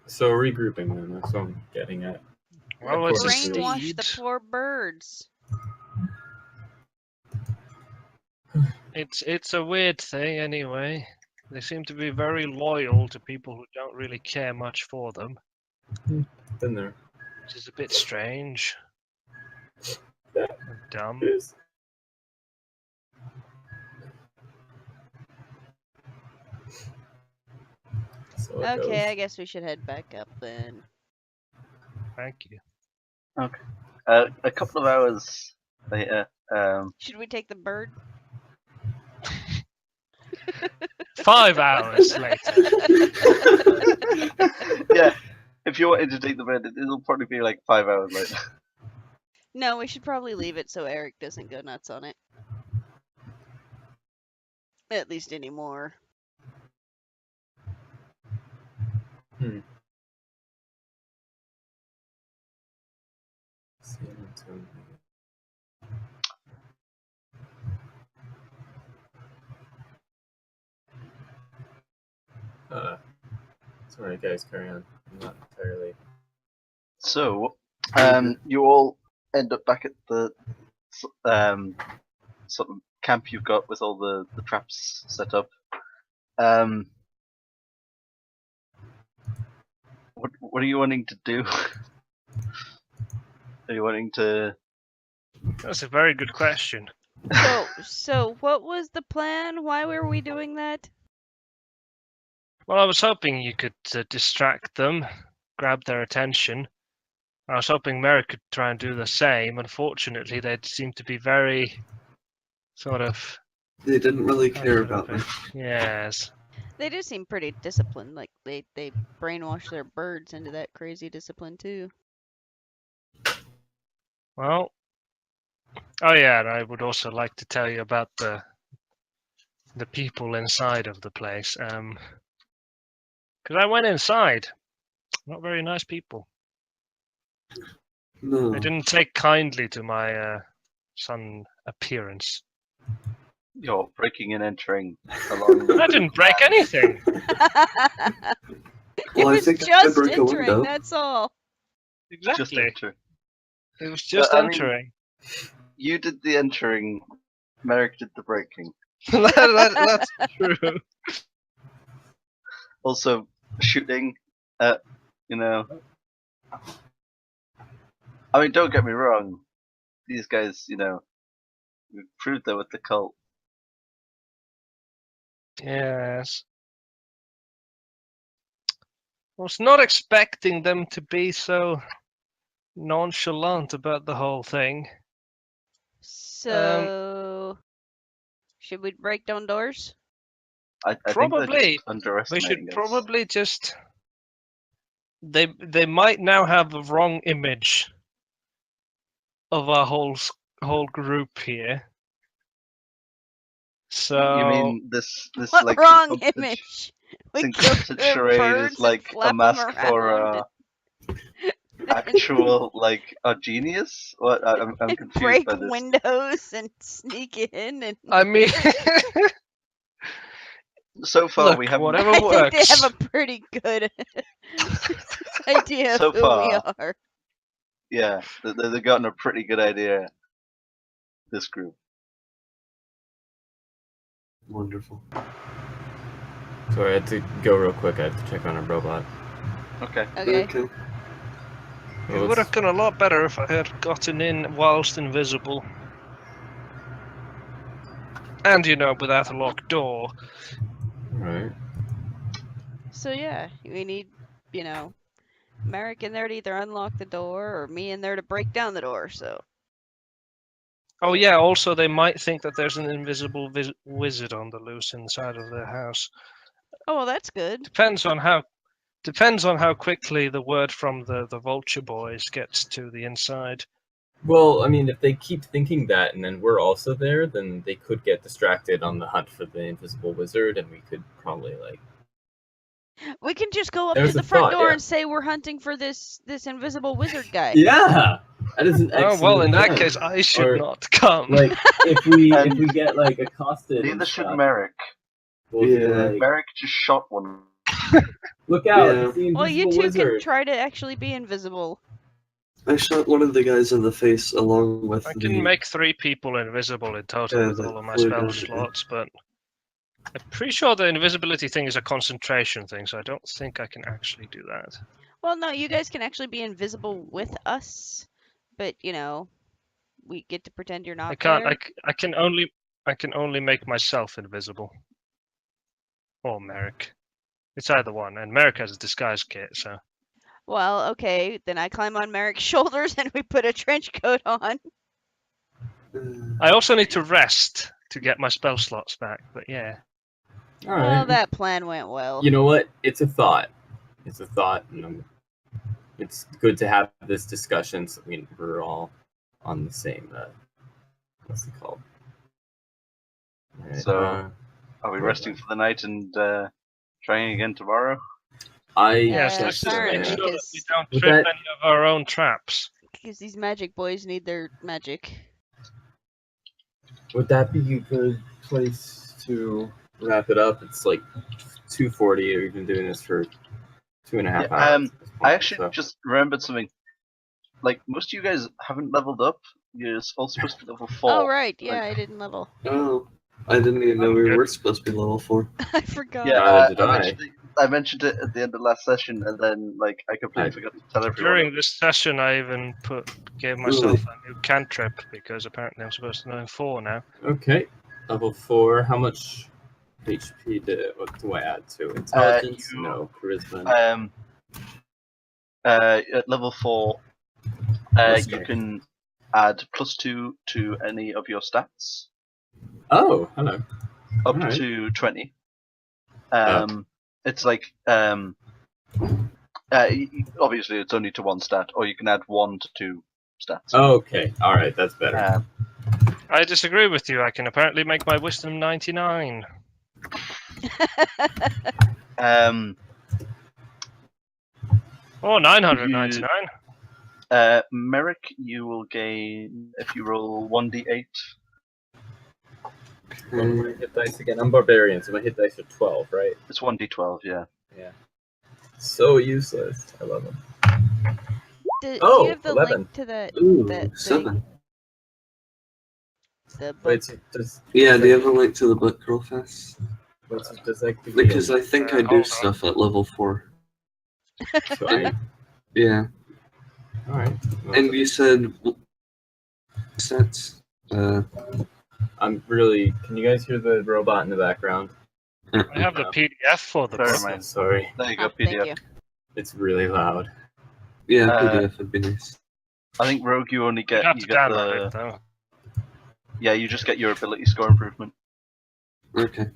So regrouping then. That's what I'm getting at. Well, it's a Brainwash the steed. poor birds. It's a weird thing anyway. They seem to be very loyal to people who don't really care much for them, Been there. which is a bit strange Yeah. and dumb. Yes. So it Okay, goes. I guess we should head back up then. Thank you. A couple of hours later, Should we take the bird? 5 hours later. yeah, if you wanted to take the bed, it'll probably be like 5 hours later. No, we should probably leave it so Eric doesn't go nuts on it. At least anymore. Sorry, guys, carry on. I'm not entirely. So, you all end up back at the sort of camp you've got with all the traps set up. What are you wanting to do? Are you wanting to? That's a very good question. So what was the plan? Why were we doing that? Well, I was hoping you could distract them, grab their attention. I was hoping Merrick could try and do the same. Unfortunately, they seem to be very sort of. They didn't really how care should I about put me. it? Yes. They do seem pretty disciplined. Like they brainwash their birds into that crazy discipline too. Well. Oh yeah, and I would also like to tell you about the people inside of the place. Because I went inside. Not very nice people. No. They didn't take kindly to my sudden appearance. You're breaking and entering along. I didn't break anything. It Well, I was think I just broke a entering. window. That's all. Just Exactly. enter. It was just I mean- entering. You did the entering. Merrick did the breaking. That's true. Also, shooting at, I mean, don't get me wrong. These guys, we've proved they're with the cult. Yes. I was not expecting them to be so nonchalant about the whole thing. So should we break down doors? I think they're Probably. just We underestimating should us. probably just. They might now have a wrong image of our whole group here. So You mean this What like wrong incompetent- image? this We killed incompetent their charade birds is and like flap a 'em mask for around actual like a genius? What? I'm and confused break by this. windows and sneak in and I mean, So far look, we haven't. whatever I think they works. have a pretty good idea So of who far. we are. Yeah, they've gotten a pretty good idea. This group. Wonderful. So I had to go real quick. I have to check on a robot. Okay. Okay. Okay. It would have gone a lot better if I had gotten in whilst invisible. And, without a locked door. Right. So yeah, we need, Merrick in there to either unlock the door or me in there to break down the door. So Oh yeah, also they might think that there's an invisible wizard on the loose inside of their house. oh well, that's good. Depends on how quickly the word from the Vulture Boys gets to the inside. Well, I mean, if they keep thinking that and then we're also there, then they could get distracted on the hunt for the invisible wizard, and we could probably We can just go up There's to the a front thought, door yeah. and say we're hunting for this invisible wizard guy. Yeah, that is an Oh excellent. well, in that plan. case, I should Or, not come. Like if we And get like accosted. and neither should stuff, Merrick. we'll be Yeah. like, Merrick just shot one. look out! Yeah. It's the Well, you invisible two can wizard. try to actually be invisible. I shot one of the guys in the face along with I the. can make 3 people invisible in total Yeah, with the all of my flew spell down. slots, but I'm pretty sure the invisibility thing is a concentration thing, so I don't think I can actually do that. Well, no, you guys can actually be invisible with us, but we get to pretend you're not I can't. there. I can only make myself invisible. Or Merrick. It's either one, and Merrick has a disguise kit, so. Well, okay, then I climb on Merrick's shoulders and we put a trench coat on. I also need to rest to get my spell slots back, but yeah. All Well, right. that plan went well. You know what? It's a thought. It's a thought, and it's good to have this discussion so we're all on the same. What's it called? All right, So- Are we resting for the night and trying again tomorrow? I Yes, Yeah, let's just apparently, make sure that we 'cause- don't With trip that- any of our own traps. Because these magic boys need their magic. Would that be a good place to wrap it up? It's like 2:40. We've been doing this for 2.5 Yeah, hours. at this point, I actually so- just remembered something. Like, most of you guys haven't leveled up. You're all supposed to be level 4. Oh, right. Yeah, like- I didn't level. Oh, I didn't even know I'm we good. were supposed to be level 4. I forgot. Yeah, Neither did I mentioned it at the end of last session, and then like I completely I- forgot to tell everyone. During this session, I even gave myself a new cantrip because apparently I'm supposed to know 4 now. Okay, level 4. How much HP what do I add to intelligence? No, charisma. At level 4, Plus you strength. can add +2 to any of your stats, Oh, hello. up Alright. to 20. Oh. It's like obviously it's only to one stat, or you can add 1 to 2 stats. Okay, all right, that's better. I disagree with you. I can apparently make my wisdom 99. Oh, 999. Merrick, you will gain if you roll 1d8. What are my hit dice again? I'm barbarian, so my hit dice are 12, right? It's 1d12, yeah. Yeah. So useless. I love them. Do Oh, you have the 11. link to that? Ooh, That 7. The book? Wait, does Yeah, do you have a link to the book real fast? does that give me Because I think I do hold on. stuff at level 4. Sorry. Yeah. All right. And you said stats? I'm really. Can you guys hear the robot in the background? I have the PDF for the Very book. nice. Sorry, There you go, Oh, thank PDF. you. it's really loud. Yeah, PDF would be nice. I think Rogue, you only You get have you to get download it the though. yeah, you just get your ability score improvement. Okay.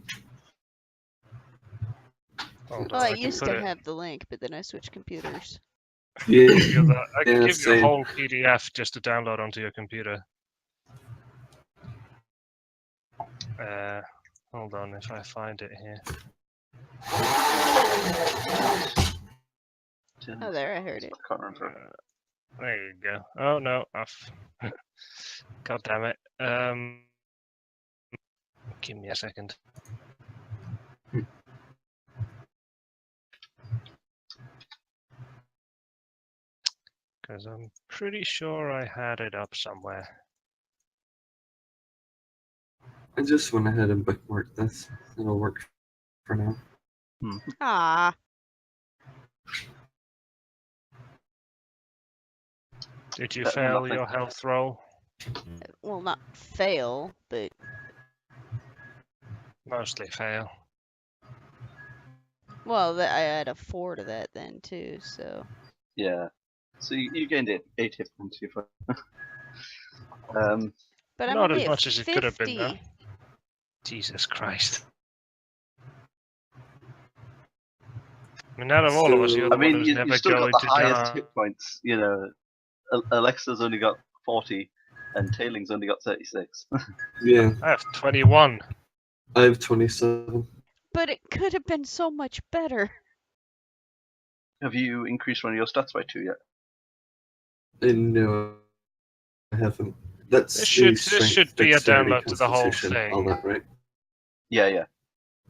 Hold Well, on, I can used put to it- have the link, but then I switched computers. Yeah. I can Yeah, give you a same. whole PDF just to download onto your computer. Hold on, if I find it here. Oh, there, I heard it. I can't remember. There you go. Oh no, God damn it. Give me a second. Because I'm pretty sure I had it up somewhere. I just went ahead and bookmarked this. It'll work for now. Ah, Did you Better than fail nothing. your health roll? well, not fail, but Mostly fail. well, I add a 4 to that then too. So Yeah. So you gained 8 hit points. You're fine. but I'm Not only as at much as it could have been, though. 50. Jesus Christ. I mean, out of all of us, you're the I mean, one who's you never still got going the to highest die. hit points. You know, Alexa's only got 40, and Tailing's only got 36. Yeah, I have 21. I have 27. But it could have been so much better. Have you increased one of your stats by 2 yet? No, I haven't. That's This the should strength, be a dexterity, download to the whole constitution, all thing. that, right? Yeah.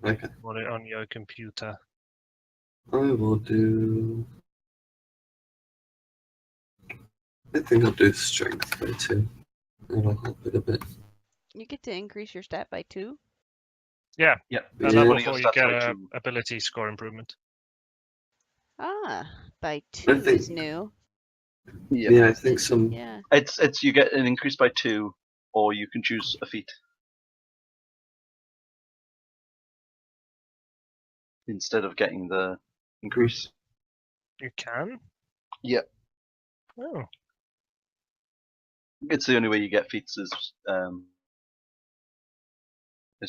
Okay. Put it on your computer. I will do. I think I'll do strength by 2. It'll help it a bit. You get to increase your stat by 2. Yep. At Yeah. level One of your 4, you stats get by a 2. ability score improvement. Ah, by 2 is think- new. Yeah, I think some. Yeah. It's you get an increase by 2, or you can choose a feat instead of getting the increase. You can? Yep. Oh. It's the only way you get feats is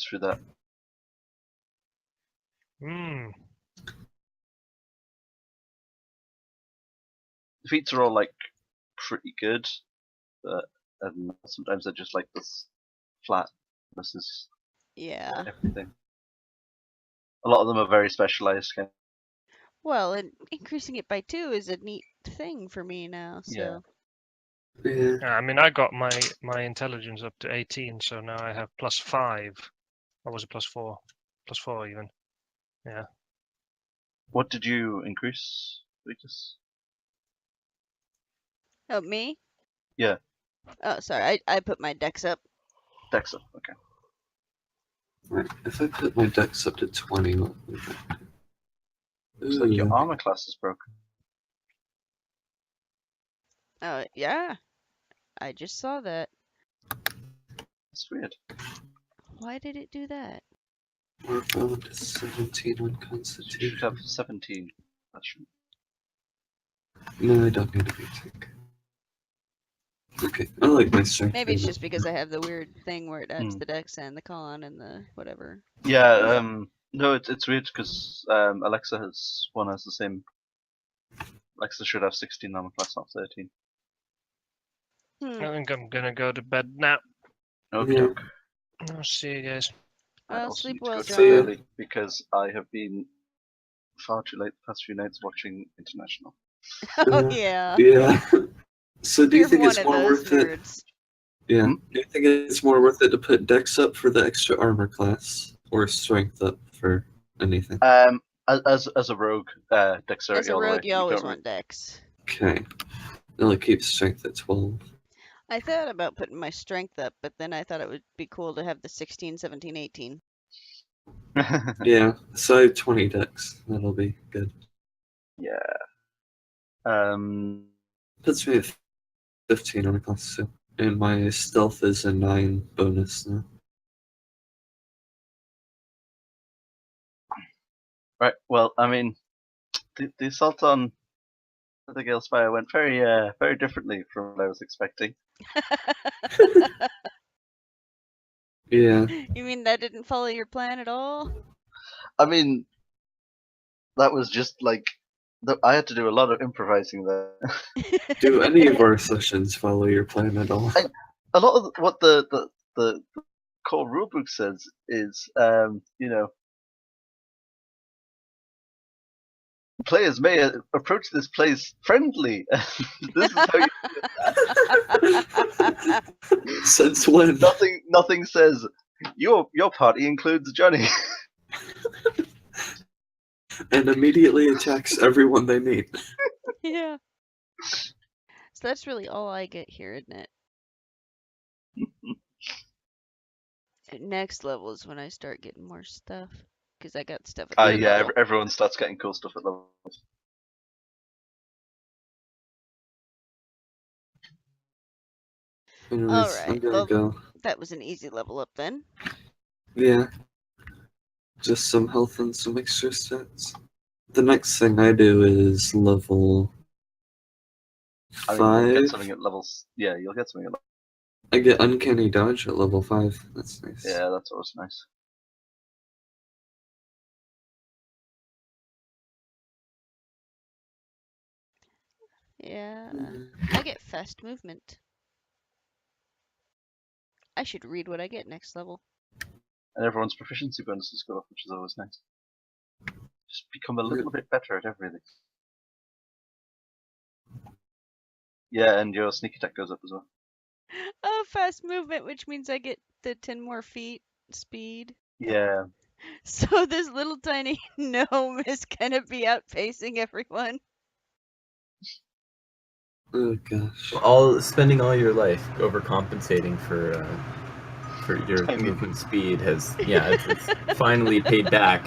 through that. Hmm. The feats are all like pretty good, but sometimes they're just like this flat versus Yeah. everything. A lot of them are very specialized. Kind of. Well, and increasing it by 2 is a neat thing for me now. So Yeah. Yeah. I mean, I got my intelligence up to 18, so now I have +5. Or was it +4? +4 even. Yeah. What did you increase, Lucas? Oh, me? Yeah. Oh, sorry. I put my dex up. Dex up, okay. Right. If I put my dex up to 20, what would that do? Looks like your Ooh. armor class is broken. Oh, yeah. I just saw that. That's weird. Why did it do that? We're going to 17 on You should Constitution. have 17. That should... No, I don't need to be tick. Okay, I like my strength. Maybe it's very just because I have the weird thing where it adds Hmm. the dex and the con and the whatever. Yeah, no, it's weird because Alexa has the same. Alexa should have 16 armor class, not 13. Hmm. I think I'm gonna go to bed now. Okay, Yeah. doke. I'll see you guys. I Well, also sleep need to well, go to See bed ya. JonE. early because I have been far too late the past few nights watching International. Oh, yeah. Yeah. So do you You're think one it's of more those worth it? nerds. Yeah. Hmm? Do you think it's more worth it to put dex up for the extra armor class or strength up for anything? As a rogue, dexterity As a all the way. rogue, you You always don't want dex. Okay. I'll keep strength at 12. I thought about putting my strength up, but then I thought it would be cool to have the 16, 17, 18. Yeah. So I have 20 dex. That'll be good. Yeah. Puts me at 15 armor class too. And my stealth is a 9 bonus now. Right. Well, I mean, the assault on the Gale Spire went very differently from what I was expecting. Yeah. You mean that didn't follow your plan at all? I mean, that was just like I had to do a lot of improvising there. Do any of our sessions follow your plan at all? A lot of what the core rulebook says is, players may approach this place friendly. This is how you. Since when? Nothing says your party includes JonE. And immediately attacks everyone they meet. Yeah. So that's really all I get here, isn't it? At next level is when I start getting more stuff. Because I got stuff at third Yeah, level. everyone starts getting cool stuff at levels. Anyways, I'm Alright, gonna well, go. that was an easy level up then. Yeah. Just some health and some extra stats. The next thing I do is level I mean, you'll 5. get something at levels. Yeah, you'll get something at levels. I get Uncanny Dodge at level 5. That's nice. Yeah, that's always nice. Yeah. I get fast movement. I should read what I get next level. And everyone's proficiency bonuses go up, which is always nice. Just become a little bit better at everything. Yeah, and your sneak attack goes up as well. Oh, fast movement, which means I get the 10 more feet speed. Yeah. So this little tiny gnome is gonna be outpacing everyone. Oh gosh. Spending all your life overcompensating for your Tiny. movement speed has it's finally paid back.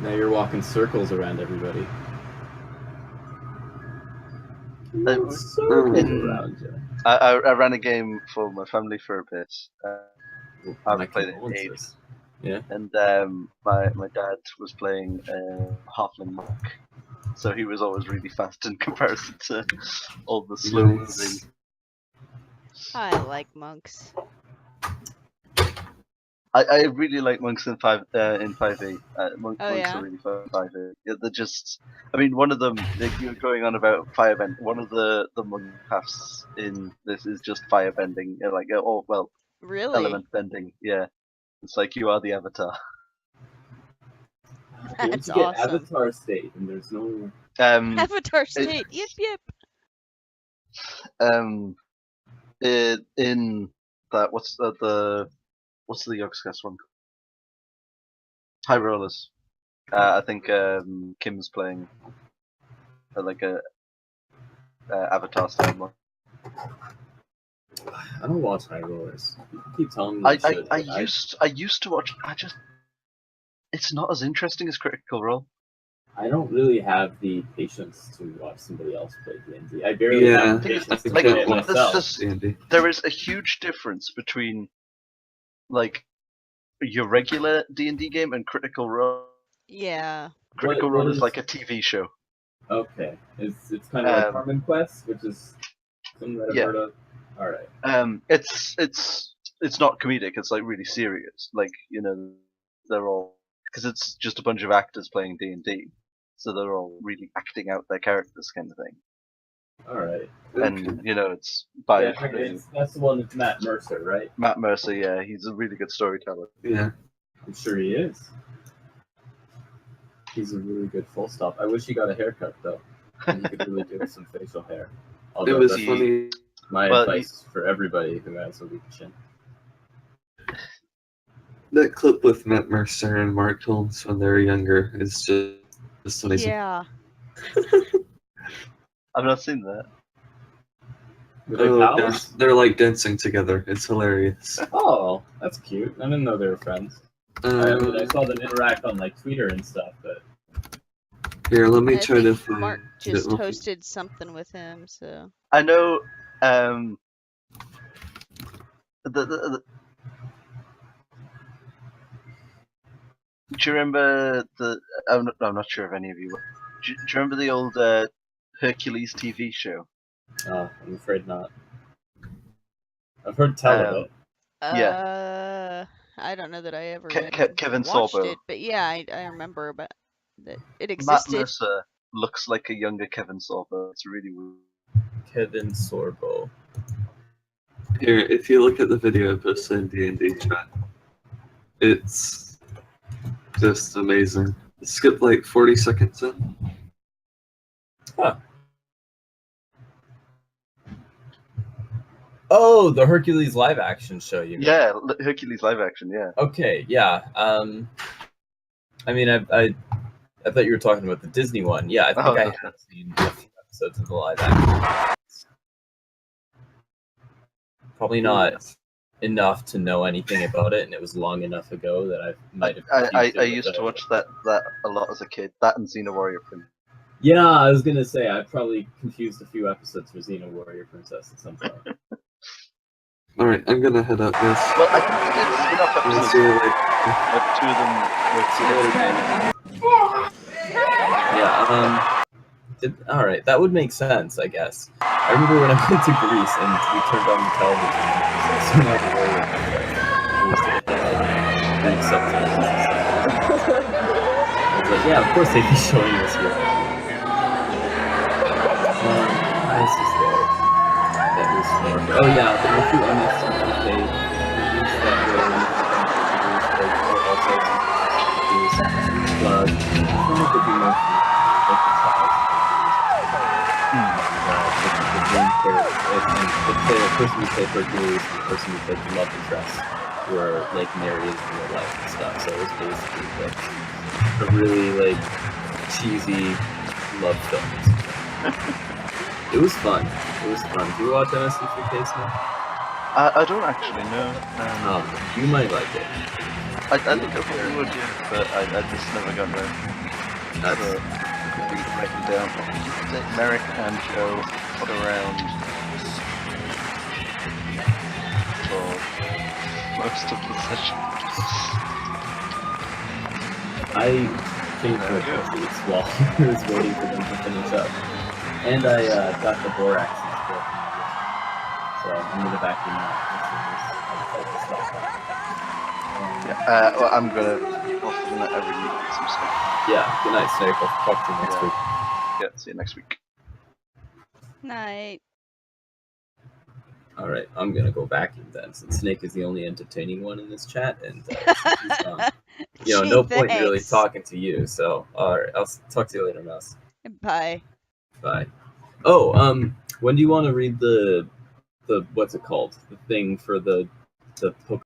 Now you're walking circles around everybody. Circles in- around you. I ran a game for my family for a bit. My I've played it condolences. ages. Yeah. And my dad was playing Halfling Monk. So he was always really fast in comparison to all the slow moving. Nice. I like monks. I really like monks in 5e. Monks yeah? are really fun in 5e. Yeah, they're just. I mean, one of them. You were going on about firebend. One of the monk paths in this is just firebending. Really? Element bending. Yeah, it's like you are the avatar. That's Once you get awesome. Avatar state, and there's no. Avatar state. Yip yip. in that what's the Yogscast one? High Rollers. I think Kim's playing like a Avatar style one. I don't watch High Rollers. You keep telling me I used to watch. It's not as interesting as Critical Role. I don't really have the patience to watch somebody else play D&D. I barely have the patience to Like, play it myself. there is a huge difference between like your regular D&D game and Critical Role. Yeah. Critical What Role is- is like a TV show. Okay, it's kind of like Harmon Quest, which is something that I've Yeah. heard of. All right. It's not comedic. It's like really serious. Like, you know, they're all because it's just a bunch of actors playing D&D, so they're all really acting out their characters, kind of thing. All right. And you know, it's by That's the one with Matt Mercer, right? Matt Mercer. Yeah, he's a really good storyteller. Yeah. I'm sure he is. He's a really good full stop. I wish he got a haircut though. And he could really do with some facial hair. It Although was that's funny. my Well, advice for everybody who has a weak chin. That clip with Matt Mercer and Mark Holmes when they were younger is just amazing. Yeah. I've not seen that. Were they pals? They're like dancing together. It's hilarious. Oh, that's cute. I didn't know they were friends. I saw them interact on like Twitter and stuff, but Here, let me I try to think find Mark it just real quick. hosted something with him, so. I know. The do you remember the? I'm not sure if any of you. Do you remember the old Hercules TV show? I'm afraid not. I've heard tell of it. I don't know that I ever Kevin watched Sorbo. it, but yeah, I remember about that it Matt existed. Mercer looks like a younger Kevin Sorbo. It's really weird. Kevin Sorbo. Here, if you look at the video posted in D&D chat, it's just amazing. Skip like 40 seconds in. Huh. Oh, the Hercules live action show, you mean? Yeah, Hercules live action. Yeah. Okay, yeah. I mean, I thought you were talking about the Disney one. Yeah, I think I have seen a few episodes of the live action. Probably not enough to know anything about it, and it was long enough ago that I might have. I used to watch that a lot as a kid. That and Xena Warrior Princess. Yeah, I was gonna say I probably confused a few episodes for Xena Warrior Princess at some point. Alright, I'm gonna head out, guys. Well, I think we did spin-off I'll episodes. see you later. Like two of them were together. Yeah, all right, that would make sense, I guess. I remember when I went to Greece and we turned on the television and it was Xena Warrior Princess. It was Greek subtitles and stuff. I was like, yeah, of course they'd be showing this here. What else is there? That was fun. Oh yeah, there were a few MST3K movies that were also Plug. Some of the more like the trials. The main character and the person who played Hercules and the person who played the love interest were like married in real life and stuff. So it was basically like a really like cheesy love film. It was fun. It was fun. Do you watch MST3K now? I don't actually know. You might like it. I think I probably would, yeah, but I just never got there. That's So, could be written down. Merrick and Joe put around for most of the session. I changed my pursuits while I was waiting for them to finish up. And I got the Borax book. So I'm gonna vacuum out as soon as I fight this stuff. Yeah, well, I'm gonna offer that every week with some stuff. Yeah, good night, Snake. I'll talk to you next Yeah. week. Yeah, see you next week. Night. Alright, I'm gonna go vacuum then, since Snake is the only entertaining one in this chat, and he's gone. You know, Gee, no point really thanks. talking to you, so alright, I'll talk to you later, Mouse. Bye. Bye. Oh, When do you want to read the what's it called? The thing for the